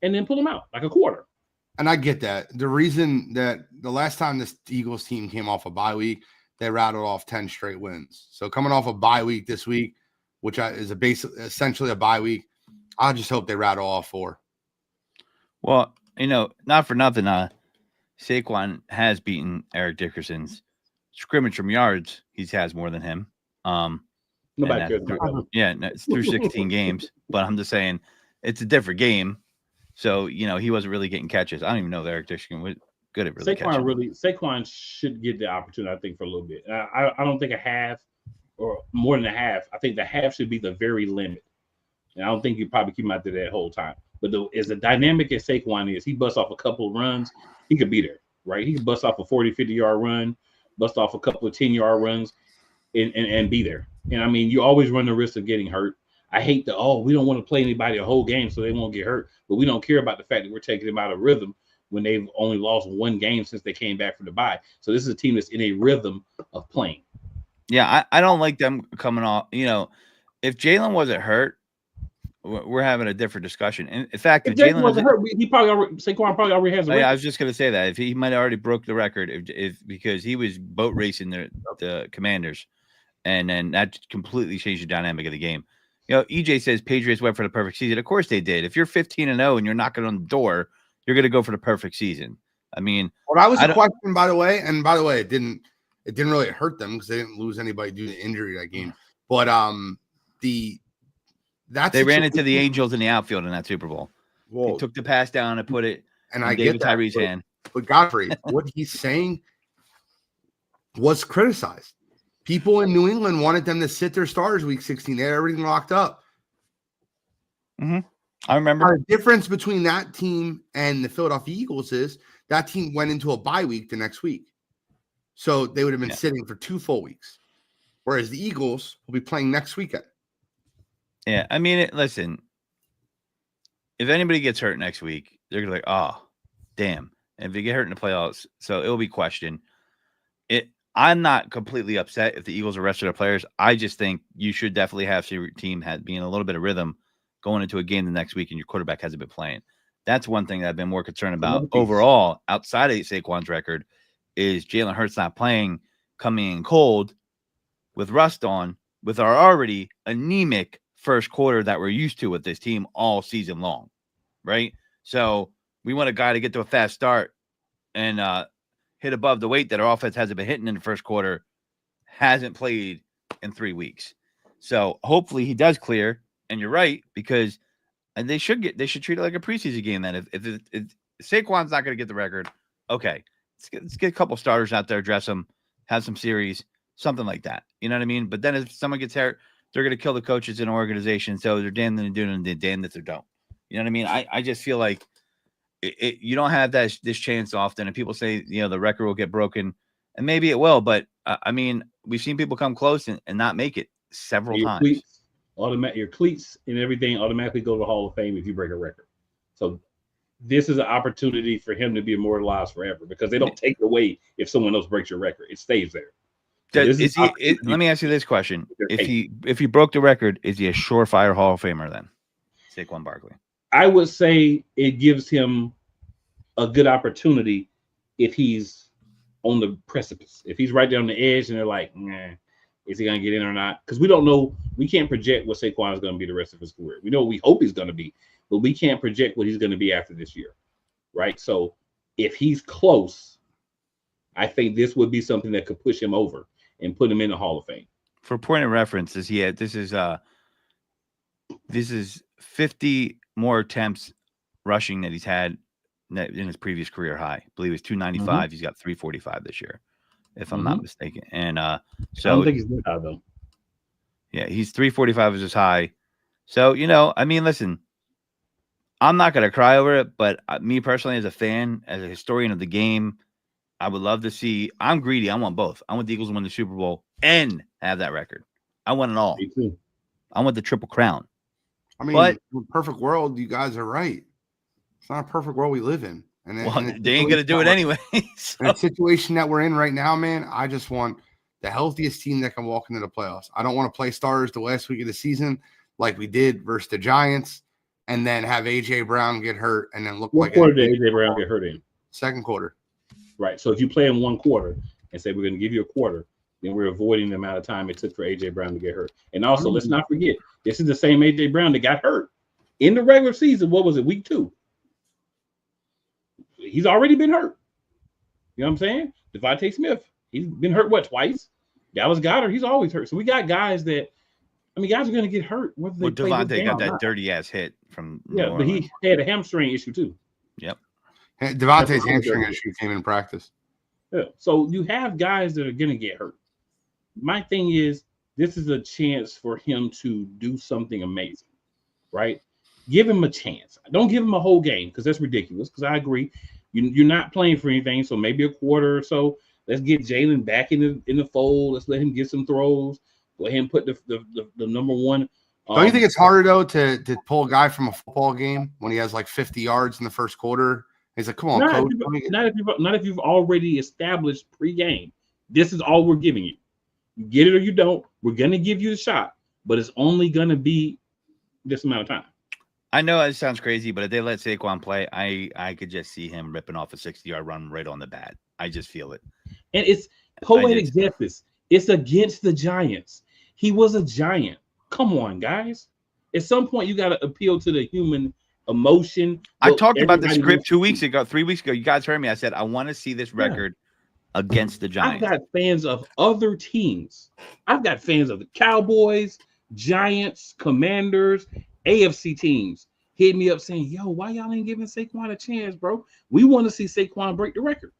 and then pull them out like a quarter. And I get that. The reason that the last time this Eagles team came off a bye week, they rattled off 10 straight wins. So coming off a bye week this week, which is essentially a bye week, I just hope they rattle off 4. Well, not for nothing, Saquon has beaten Eric Dickerson's scrimmage from yards. He has more than him. Nobody cares about that. Yeah, it's through 16 games. But I'm just saying it's a different game. So, he wasn't really getting catches. I don't even know if Eric Dickerson was good at really catching. Saquon should get the opportunity, I think, for a little bit. I don't think a half or more than a half. I think the half should be the very limit. And I don't think you probably keep him out there that whole time. But as a dynamic as Saquon is, he busts off a couple of runs, he could be there, right? He could bust off a 40, 50-yard run, bust off a couple of 10-yard runs, and be there. And, I mean, you always run the risk of getting hurt. I hate we don't want to play anybody a whole game so they won't get hurt. But we don't care about the fact that we're taking them out of rhythm when they've only lost 1 game since they came back from the bye. So this is a team that's in a rhythm of playing. Yeah, I don't like them coming off. If Jalen wasn't hurt, we're having a different discussion. And in fact, if Jalen wasn't hurt, Saquon probably already has a record. Yeah, I was just going to say that. If he might have already broke the record because he was boat racing the Commanders, and then that completely changed the dynamic of the game. EJ says Patriots went for the perfect season. Of course they did. If you're 15-0 and you're knocking on the door, you're going to go for the perfect season. I mean, well, that was a question, by the way. And by the way, it didn't really hurt them because they didn't lose anybody due to injury that game. But they ran into the Angels in the outfield in that Super Bowl. Well, he took the pass down and put it in David Tyree's hand. But Godfrey, what he's saying was criticized. People in New England wanted them to sit their starters week 16. They had everything locked up. Mm-hmm. I remember. The difference between that team and the Philadelphia Eagles is that team went into a bye week the next week. So they would have been sitting for 2 full weeks. Whereas the Eagles will be playing next weekend. Yeah, I mean, listen, if anybody gets hurt next week, they're going to be like, oh, damn. And if they get hurt in the playoffs, so it will be questioned. I'm not completely upset if the Eagles arrested their players. I just think you should definitely have your team being a little bit of rhythm going into a game the next week and your quarterback hasn't been playing. That's one thing that I've been more concerned about overall outside of Saquon's record is Jalen Hurts not playing, coming in cold with rust on, with our already anemic first quarter that we're used to with this team all season long, right? So we want a guy to get to a fast start and hit above the weight that our offense hasn't been hitting in the first quarter, hasn't played in 3 weeks. So hopefully he does clear. And you're right, because they should treat it like a preseason game. Then if Saquon's not going to get the record, okay, let's get a couple starters out there, dress them, have some series, something like that. You know what I mean? But then if someone gets hurt, they're going to kill the coaches in an organization. So they're damned if they do it and they're damned if they don't. You know what I mean? I just feel like you don't have this chance often. And people say, the record will get broken, and maybe it will. But I mean, we've seen people come close and not make it several times. Your cleats and everything automatically go to the Hall of Fame if you break a record. So this is an opportunity for him to be immortalized forever because they don't take it away if someone else breaks your record. It stays there. So let me ask you this question: if he broke the record, is he a surefire Hall of Famer then? Saquon Barkley. I would say it gives him a good opportunity if he's on the precipice. If he's right there on the edge and they're like, nah, is he going to get in or not? Because we don't know. We can't project what Saquon is going to be the rest of his career. We know what we hope he's going to be, but we can't project what he's going to be after this year, right? So if he's close, I think this would be something that could push him over and put him in the Hall of Fame. For point of reference, this is 50 more attempts rushing that he's had in his previous career high. I believe it's 295. Mm-hmm. He's got 345 this year, if I'm not mistaken. And so I don't think he's that high though. Yeah, he's 345 is his high. So, listen, I'm not going to cry over it, but me personally, as a fan, as a historian of the game, I would love to see. I'm greedy. I want both. I want the Eagles to win the Super Bowl and have that record. I want it all. Me too. I want the Triple Crown. I mean, in a perfect world, you guys are right. It's not a perfect world we live in. And they ain't going to do it anyway. So. In the situation that we're in right now, man, I just want the healthiest team that can walk into the playoffs. I don't want to play stars the last week of the season like we did versus the Giants and then have A.J. Brown get hurt and then look what quarter did A.J. Brown get hurt in? Second quarter. Right. So if you play in one quarter and say we're going to give you a quarter, then we're avoiding the amount of time it took for A.J. Brown to get hurt. And also, let's not forget, this is the same A.J. Brown that got hurt in the regular season. What was it, week 2? He's already been hurt. You know what I'm saying? Devontae Smith, he's been hurt, twice? Dallas Goedert, he's always hurt. So we got guys guys are going to get hurt. Whether they Devontae got that dirty-ass hit from but he had a hamstring issue too. Yep. Devontae's hamstring issue came in practice. Yeah. So you have guys that are going to get hurt. My thing is, this is a chance for him to do something amazing, right? Give him a chance. Don't give him a whole game because that's ridiculous. Because I agree, you're not playing for anything. So maybe a quarter or so. Let's get Jalen back in the fold. Let's let him get some throws. Go ahead and put the number one. Don't you think it's harder though to pull a guy from a football game when he has like 50 yards in the first quarter? He's like, come on, coach. Not if you've already established pregame. This is all we're giving you. You get it or you don't. We're gonna give you the shot, but it's only gonna be this amount of time. I know it sounds crazy, but if they let Saquon play, I could just see him ripping off a 60-yard run right on the bat. I just feel it. And it's poetic justice. It's against the Giants. He was a Giant. Come on, guys. At some point, you got to appeal to the human emotion. I talked about the script 3 weeks ago. You guys heard me. I said, I want to see this record against the Giants. I've got fans of other teams. I've got fans of the Cowboys, Giants, Commanders, AFC teams hit me up saying, yo, why y'all ain't giving Saquon a chance, bro? We want to see Saquon break the record.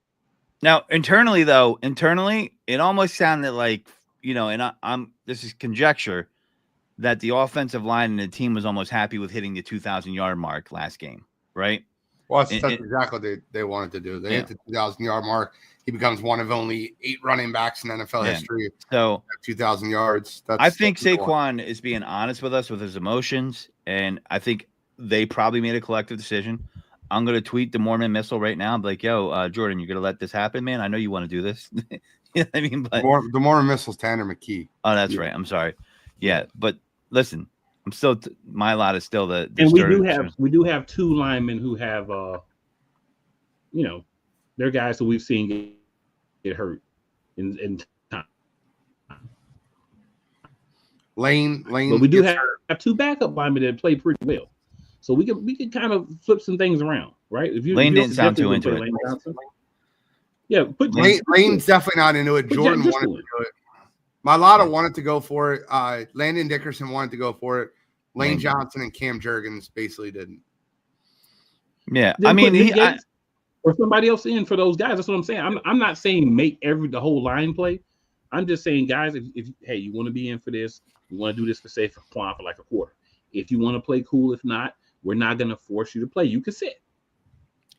Now, internally, it almost sounded like, and this is conjecture, that the offensive line and the team was almost happy with hitting the 2,000-yard mark last game, right? Well, that's exactly what they wanted to do. They hit the 2,000-yard mark. He becomes one of only 8 running backs in NFL history. So 2,000 yards. I think Saquon is being honest with us with his emotions, and I think they probably made a collective decision. I'm going to tweet the Mormon Missile right now. I'm like, yo, Jordan, you're going to let this happen, man? I know you want to do this. You know what I mean? But the Mormon Missile's Tanner McKee. Oh, that's right. I'm sorry. Yeah, but listen, I'm still my lot is still the and we do have 2 linemen who have they're guys who we've seen get hurt in time. Lane. But we do have 2 backup linemen that play pretty well. So we can kind of flip some things around, right? Lane didn't sound too into it. Lane's definitely not into it. Jordan wanted to do it. Mylotta wanted to go for it. Landon Dickerson wanted to go for it. Lane Johnson and Cam Jurgens basically didn't. Yeah, I mean, or somebody else in for those guys. That's what I'm saying. I'm not saying make the whole line play. I'm just saying, guys, if you want to be in for this, you want to do this for Saquon for like a quarter. If you want to play cool, if not, we're not going to force you to play. You can sit.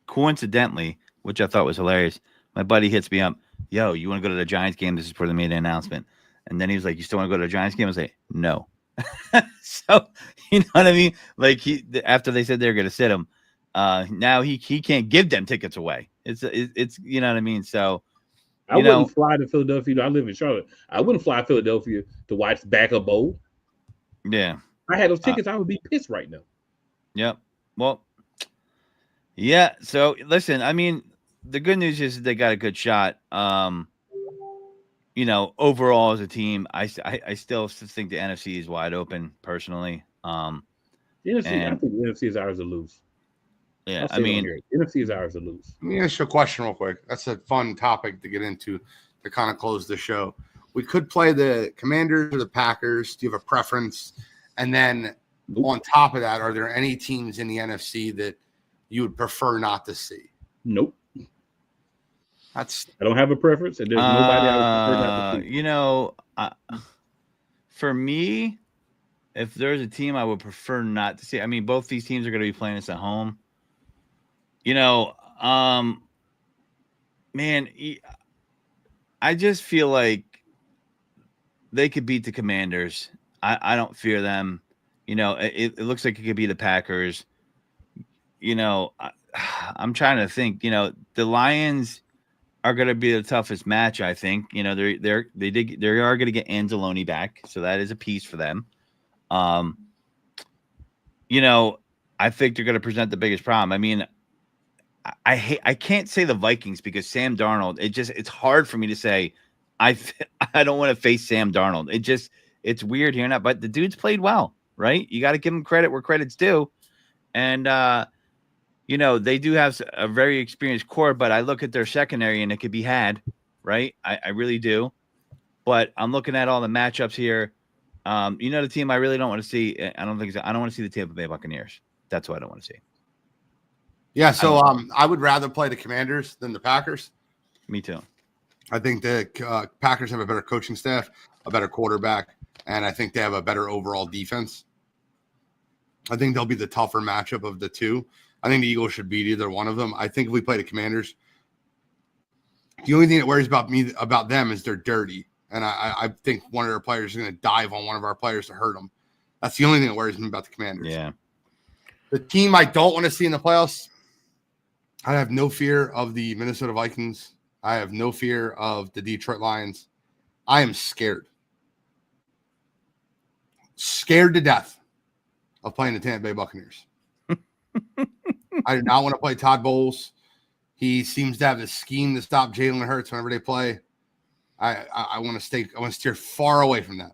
Coincidentally, which I thought was hilarious, my buddy hits me up. Yo, you want to go to the Giants game? This is before they made an announcement. And then he was like, you still want to go to the Giants game? I was like, no. So, you know what I mean? Like after they said they were going to sit him, now he can't give them tickets away. It's you know what I mean. So I wouldn't fly to Philadelphia. I live in Charlotte. I wouldn't fly to Philadelphia to watch Backup Bowl. Yeah, I had those tickets. I would be pissed right now. Yep. Well, yeah. So listen, I mean, the good news is they got a good shot. Overall as a team, I still think the NFC is wide open personally. The NFC, I think the NFC is ours to lose. Yeah, I mean, the NFC is ours to lose. Let me ask you a question real quick. That's a fun topic to get into to kind of close the show. We could play the Commanders or the Packers. Do you have a preference? And then on top of that, are there any teams in the NFC that you would prefer not to see? Nope. I don't have a preference, and there's nobody I would prefer not to see. For me, if there's a team I would prefer not to see, I mean, both these teams are going to be playing us at home. Man, I just feel like they could beat the Commanders. I don't fear them. It looks like it could be the Packers. I'm trying to think. The Lions are going to be the toughest match. I think. They are going to get Anzalone back, so that is a piece for them. I think they're going to present the biggest problem. I mean, I can't say the Vikings because Sam Darnold. It's hard for me to say. I don't want to face Sam Darnold. It's weird hearing that, but the dude's played well, right? You got to give him credit where credit's due, and they do have a very experienced core. But I look at their secondary and it could be had, right? I really do. But I'm looking at all the matchups here. The team I really don't want to see. I don't want to see the Tampa Bay Buccaneers. That's what I don't want to see. Yeah, so I would rather play the Commanders than the Packers. Me too. I think the Packers have a better coaching staff, a better quarterback, and I think they have a better overall defense. I think they'll be the tougher matchup of the two. I think the Eagles should beat either one of them. I think if we play the Commanders, the only thing that worries about them is they're dirty. And I think one of their players is going to dive on one of our players to hurt them. That's the only thing that worries me about the Commanders. Yeah. The team I don't want to see in the playoffs, I have no fear of the Minnesota Vikings. I have no fear of the Detroit Lions. I am scared. Scared to death of playing the Tampa Bay Buccaneers. I do not want to play Todd Bowles. He seems to have this scheme to stop Jalen Hurts whenever they play. I want to steer far away from that.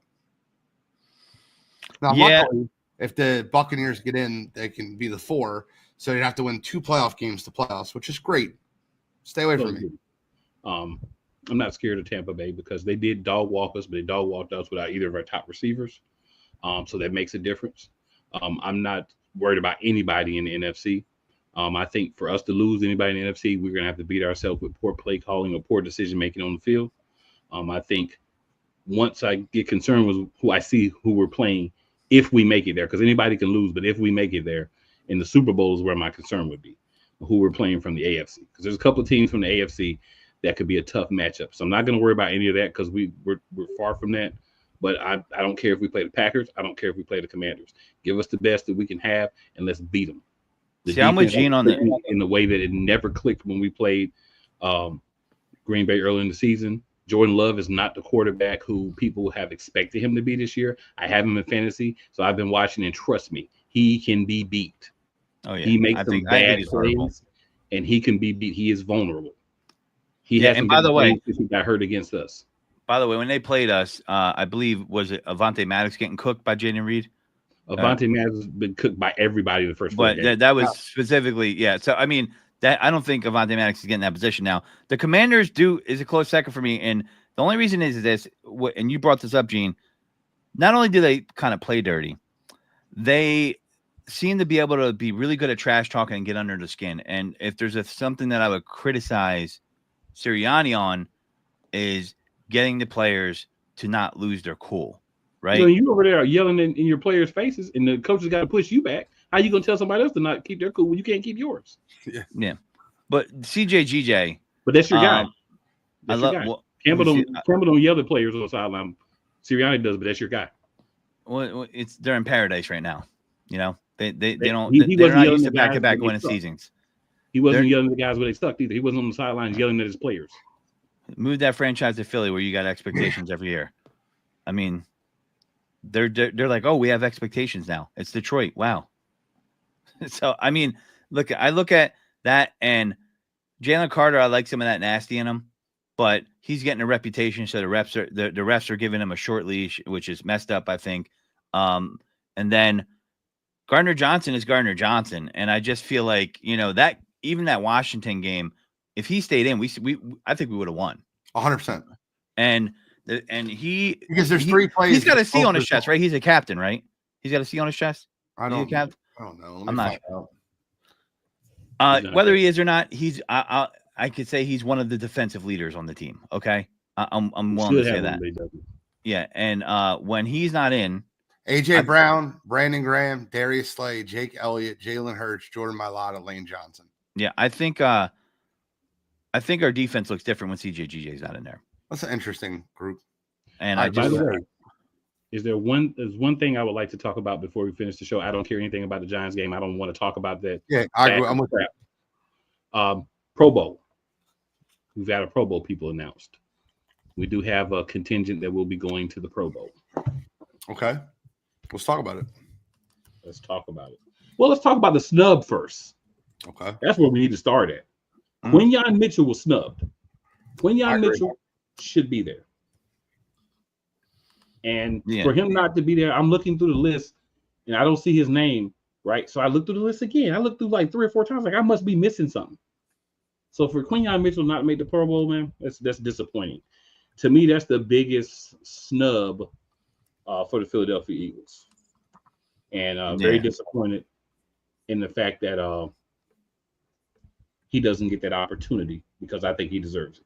Now, luckily, if the Buccaneers get in, they can be the 4. So you'd have to win 2 playoff games to playoffs, which is great. Stay away from me. I'm not scared of Tampa Bay because they did dog walk us, but they dog walked us without either of our top receivers. So that makes a difference. I'm not worried about anybody in the NFC. I think for us to lose anybody in the NFC, we're going to have to beat ourselves with poor play calling or poor decision making on the field. I think once I get concerned with who we're playing, if we make it there, because anybody can lose, but if we make it there in the Super Bowl is where my concern would be, who we're playing from the AFC. Because there's a couple of teams from the AFC that could be a tough matchup. So I'm not going to worry about any of that because we're far from that. But I don't care if we play the Packers. I don't care if we play the Commanders. Give us the best that we can have, and let's beat them. I'm with Gene on that. In the way that it never clicked when we played Green Bay early in the season. Jordan Love is not the quarterback who people have expected him to be this year. I have him in fantasy, so I've been watching, and trust me, he can be beat. Oh yeah, he makes some bad plays, and he can be beat. He is vulnerable. He hasn't. And by the way, he got hurt against us. By the way, when they played us, I believe was it Avonte Maddox getting cooked by Jaden Reed? Avonte Maddox has been cooked by everybody in the first. But that was specifically, yeah. So I mean, that I don't think Avonte Maddox is getting that position now. The Commanders is a close second for me, and the only reason is this. And you brought this up, Gene. Not only do they kind of play dirty, they seem to be able to be really good at trash talking and get under the skin. And if there's something that I would criticize Sirianni on, is getting the players to not lose their cool, right? So you over there yelling in your players' faces, and the coaches got to push you back. How you gonna tell somebody else to not keep their cool when you can't keep yours? Yeah. But CJGJ, but that's your guy. That's your guy. Campbell don't yell at players on the sideline. Sirianni does, but that's your guy. Well, they're in paradise right now. They He they're wasn't not yelling used at to guys back-to-back when they winning sucked. seasons. He wasn't yelling at the guys where they sucked either. He wasn't on the sidelines yelling at his players. Move that franchise to Philly where you got expectations every year. I mean, they're like, oh, we have expectations now. It's Detroit. Wow. So I mean, I look at that, and Jalen Carter, I like some of that nasty in him, but he's getting a reputation. So the refs are giving him a short leash, which is messed up, I think. And then Gardner Johnson is Gardner Johnson, and I just feel like that even that Washington game, if he stayed in, I think we would have won 100%. And because there's 3 plays. He's got a C on his chest, right? He's a captain, right? He's got a C on his chest. I don't know. I'm not sure. Whether he is or not, I could say he's one of the defensive leaders on the team. Okay, I'm willing to say that. Yeah, and when he's not in, AJ Brown, Brandon Graham, Darius Slay, Jake Elliott, Jalen Hurts, Jordan Mailata, Lane Johnson. Yeah, I think our defense looks different when CJGJ's not in there. That's an interesting group. And by the way, there's one thing I would like to talk about before we finish the show. I don't care anything about the Giants game. I don't want to talk about that. Yeah, I agree. I'm with crap. Pro Bowl. We've got a Pro Bowl people announced. We do have a contingent that will be going to the Pro Bowl. Okay. Let's talk about it. Let's talk about it. Well, let's talk about the snub first. Okay. That's where we need to start at. Quinyon Mitchell was snubbed. Quinyon Mitchell should be there. And for him not to be there, I'm looking through the list and I don't see his name, right? So I looked through the list again. I looked through like 3 or 4 times, like I must be missing something. So for Quinyon Mitchell not to make the Pro Bowl, man, that's disappointing. To me, that's the biggest snub for the Philadelphia Eagles. And very disappointed in the fact that he doesn't get that opportunity because I think he deserves it.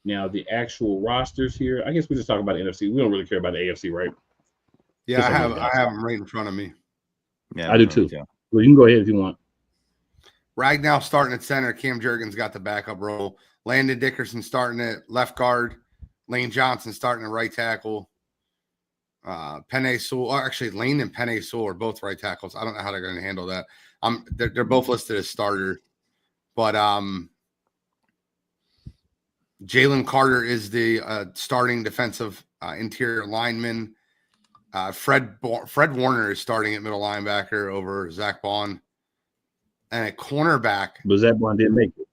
Now, the actual rosters here, I guess we just talk about the NFC. We don't really care about the AFC, right? Yeah, I have them right in front of me. Yeah, I do too. Well, you can go ahead if you want. Ragnow starting at center. Cam Jurgens got the backup role. Landon Dickerson starting at left guard. Lane Johnson starting at right tackle. Penei Sewell, actually Lane and Penei Sewell are both right tackles. I don't know how they're going to handle that. They're both listed as starter, but Jalen Carter is the starting defensive interior lineman. Fred Warner is starting at middle linebacker over Zach Bond. And at cornerback. But Zach Bond didn't make it.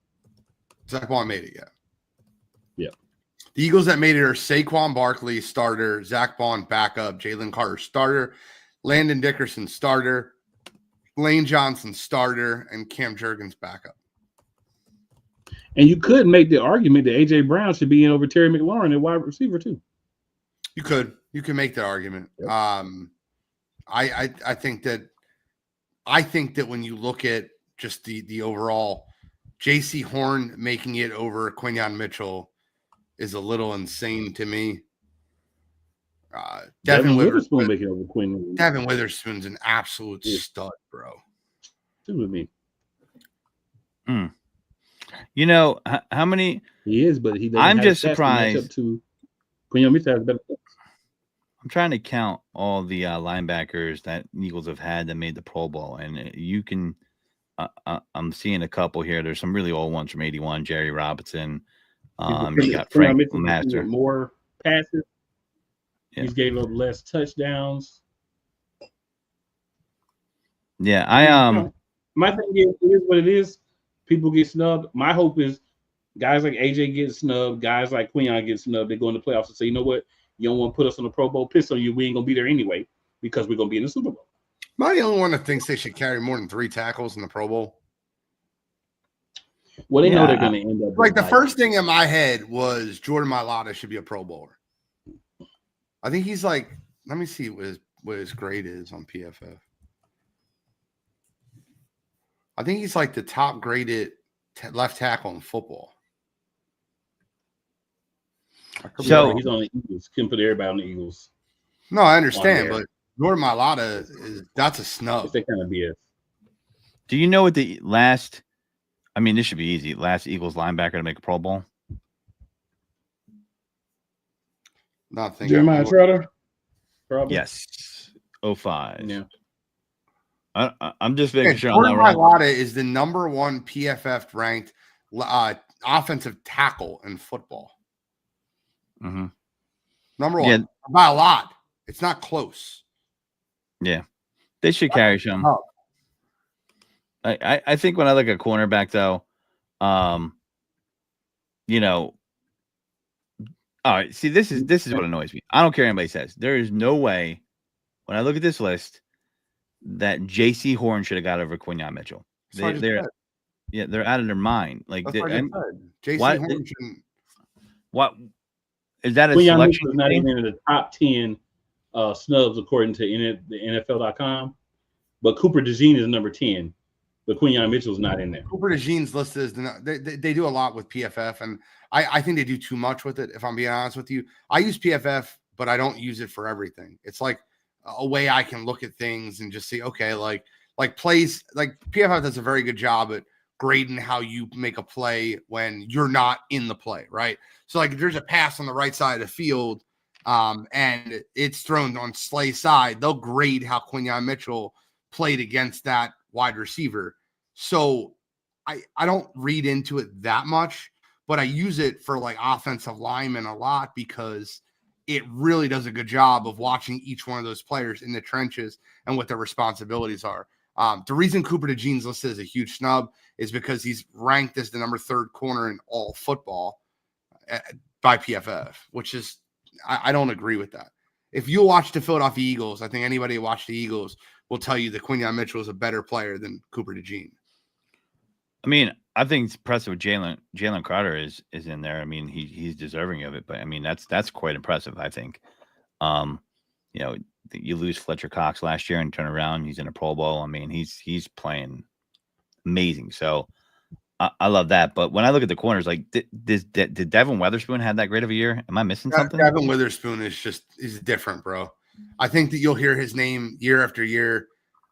Zach Bond made it, yeah. Yeah. The Eagles that made it are Saquon Barkley, starter. Zach Bond, backup. Jalen Carter, starter. Landon Dickerson, starter. Lane Johnson, starter. And Cam Jurgens, backup. And you could make the argument that A.J. Brown should be in over Terry McLaurin at wide receiver too. You could make that argument. Yep. I think that when you look at just the overall, J.C. Horn making it over Quinyon Mitchell is a little insane to me. Devin Witherspoon making over Quinyon. Devin Witherspoon's an absolute stud, bro. Still with me. You know how many he is, but he. I'm just surprised. To Quinyon Mitchell has better. I'm trying to count all the linebackers that Eagles have had that made the Pro Bowl, and you can. I'm seeing a couple here. There's some really old ones from '81. Jerry Robinson. You got Frank Master. More passes. Yeah. He's gave up less touchdowns. Yeah, My thing is, it is what it is. People get snubbed. My hope is guys like AJ get snubbed, guys like Quinyon get snubbed. They go in the playoffs and say, you know what? You don't want to put us on the Pro Bowl. Piss on you. We ain't gonna be there anyway because we're gonna be in the Super Bowl. Am I the only one that thinks they should carry more than 3 tackles in the Pro Bowl? Well, they know they're gonna end up like the first thing in my head was Jordan Mailata should be a Pro Bowler. I think he's like, let me see what his grade is on PFF. I think he's like the top graded left tackle in football. So he's on the Eagles. Can put everybody on the Eagles. No, I understand, but Jordan Mailata that's a snub. It's that kind of BS. Do you know what the last? I mean, this should be easy. Last Eagles linebacker to make a Pro Bowl. Nothing. Jeremiah Trotter. Probably. Yes. 05. Yeah. I'm just making sure I'm Jordan not wrong. Mailata is the number 1 PFF ranked offensive tackle in football. Mm-hmm. Number 1 Yeah. by a lot. It's not close. Yeah, they should carry some. Oh. I think when I look at cornerback though, you know, all right. See, this is what annoys me. I don't care what anybody says. There is no way when I look at this list that J.C. Horn should have got over Quinyon Mitchell. They're out of their mind. Like, that's what I just said. J.C. Horn shouldn't. What is that a Quinyon selection? Mitchell is not even in the top 10 snubs according to the NFL.com, but Cooper DeJean is number 10. But Quinyon Mitchell's not in there. Cooper DeJean's listed as they do a lot with PFF, and I think they do too much with it. If I'm being honest with you, I use PFF, but I don't use it for everything. It's like a way I can look at things and just see, okay, like plays, like PFF does a very good job at grading how you make a play when you're not in the play, right? So like if there's a pass on the right side of the field, and it's thrown on Slay's side, they'll grade how Quinyon Mitchell played against that wide receiver. So I don't read into it that much, but I use it for like offensive linemen a lot because it really does a good job of watching each one of those players in the trenches and what their responsibilities are. The reason Cooper DeJean's listed as a huge snub is because he's ranked as the number 3 corner in all football by PFF, which is, I don't agree with that. If you watch the Philadelphia Eagles, I think anybody who watched the Eagles will tell you that Quinyon Mitchell is a better player than Cooper DeJean. I mean, I think it's impressive. Jalen Crowder is in there. I mean, he's deserving of it, but I mean that's quite impressive. I think. You know, you lose Fletcher Cox last year and turn around, he's in a Pro Bowl. I mean, he's playing amazing. So I love that. But when I look at the corners, like did Devin Witherspoon have that great of a year? Am I missing something? Devin Witherspoon is different, bro. I think that you'll hear his name year after year.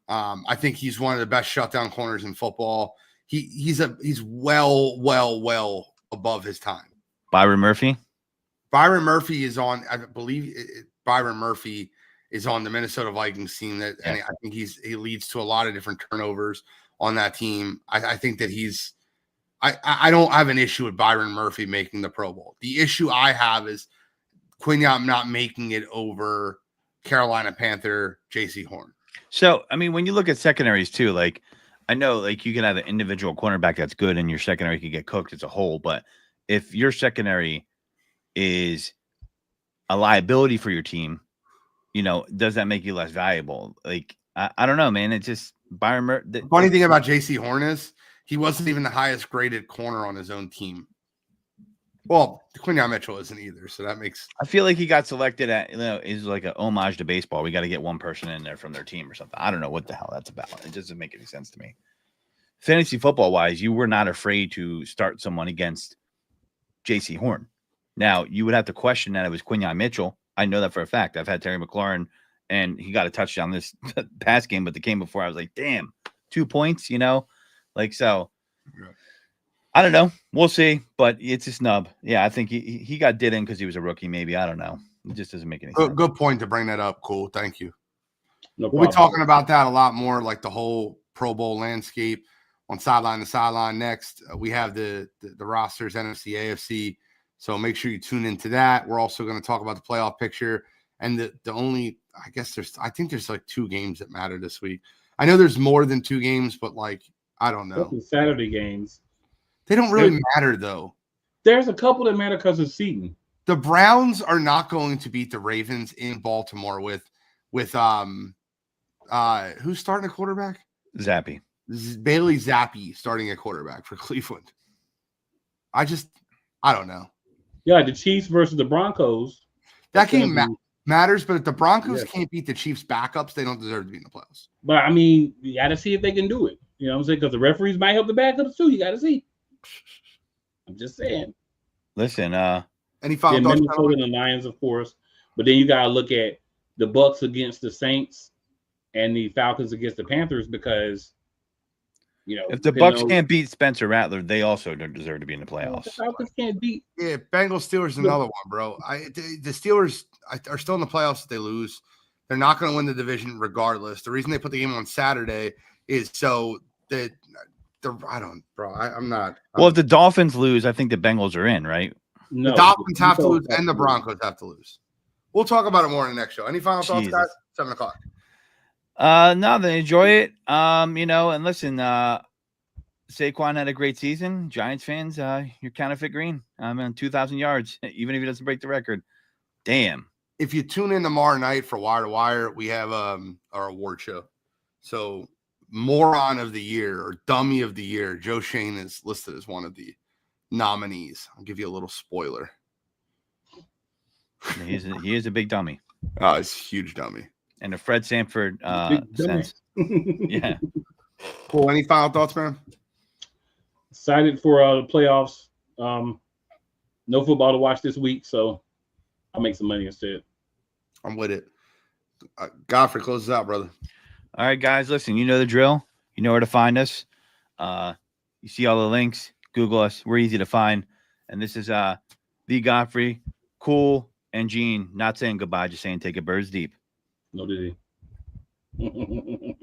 I think he's one of the best shutdown corners in football. He's well above his time. Byron Murphy is on, I believe Byron Murphy is on the Minnesota Vikings team and I think he leads to a lot of different turnovers on that team. I think that I don't have an issue with Byron Murphy making the Pro Bowl. The issue I have is Quinyon not making it over Carolina Panther J.C. Horn. So, I mean, when you look at secondaries too, like I know like you can have an individual cornerback that's good and your secondary can get cooked as a whole, but if your secondary is a liability for your team, you know, does that make you less valuable? Like, I don't know, man. It's just Byron Murphy. The funny thing about J.C. Horn is he wasn't even the highest graded corner on his own team. Well, Quinyon Mitchell isn't either, so that makes. I feel like he got selected at, you know, is like a homage to baseball. We got to get one person in there from their team or something. I don't know what the hell that's about. It doesn't make any sense to me. Fantasy football wise, you were not afraid to start someone against J.C. Horn. Now you would have to question that it was Quinyon Mitchell. I know that for a fact. I've had Terry McLaurin, and he got a touchdown this past game, but the game before I was like, damn, 2 points, you know, like so. Yeah. I don't know. We'll see, but it's a snub. Yeah, I think he got did in because he was a rookie. Maybe I don't know. It just doesn't make any sense. Good point to bring that up. Cool, thank you. No we'll be talking about that a lot more, like the whole Pro Bowl landscape on Sideline to Sideline. Next, we have the rosters, NFC, AFC. So make sure you tune into that. We're also going to talk about the playoff picture and the only. I think there's like 2 games that matter this week. I know there's more than 2 games, but like I don't know. Saturday games. They don't really matter, though. There's a couple that matter because of seeding. The Browns are not going to beat the Ravens in Baltimore with who's starting a quarterback? Zappy. Bailey Zappi starting a quarterback for Cleveland. I don't know. Yeah, the Chiefs versus the Broncos. That game matters, but if the Broncos can't beat the Chiefs backups, they don't deserve to be in the playoffs. But, I mean, you got to see if they can do it. You know what I'm saying? Because the referees might help the backups, too. You got to see. I'm just saying. Listen, any final thoughts? Minnesota and the Lions, of course, but then you got to look at the Bucks against the Saints and the Falcons against the Panthers because, you know, if the Bucks can't beat Spencer Rattler, they also don't deserve to be in the playoffs. The Falcons can't beat. Yeah, Bengals Steelers is another one, bro. The Steelers are still in the playoffs if they lose. They're not going to win the division regardless. The reason they put the game on Saturday is so that I'm not. Well, if the Dolphins lose, I think the Bengals are in, right? No, the Dolphins have to lose and the Broncos have to lose. We'll talk about it more in the next show. Any final thoughts, Jesus. guys? 7:00. Nothing. Enjoy it. And listen, Saquon had a great season. Giants fans, you're counterfeit green. I'm on 2,000 yards, even if he doesn't break the record. Damn. If you tune in tomorrow night for Wire to Wire, we have our award show. So Moron of the Year or Dummy of the Year, Joe Shane is listed as one of the nominees. I'll give you a little spoiler. He is a big dummy. Oh, it's a huge dummy. And a Fred Sanford sense. Yeah. Cool. Any final thoughts, man? Excited for the playoffs. No football to watch this week, so I'll make some money instead. I'm with it. Godfrey, close us out, brother. All right, guys. Listen, you know the drill. You know where to find us. You see all the links. Google us. We're easy to find. And this is the Godfrey, Cool, and Gene. Not saying goodbye, just saying take a birds deep. No, did he?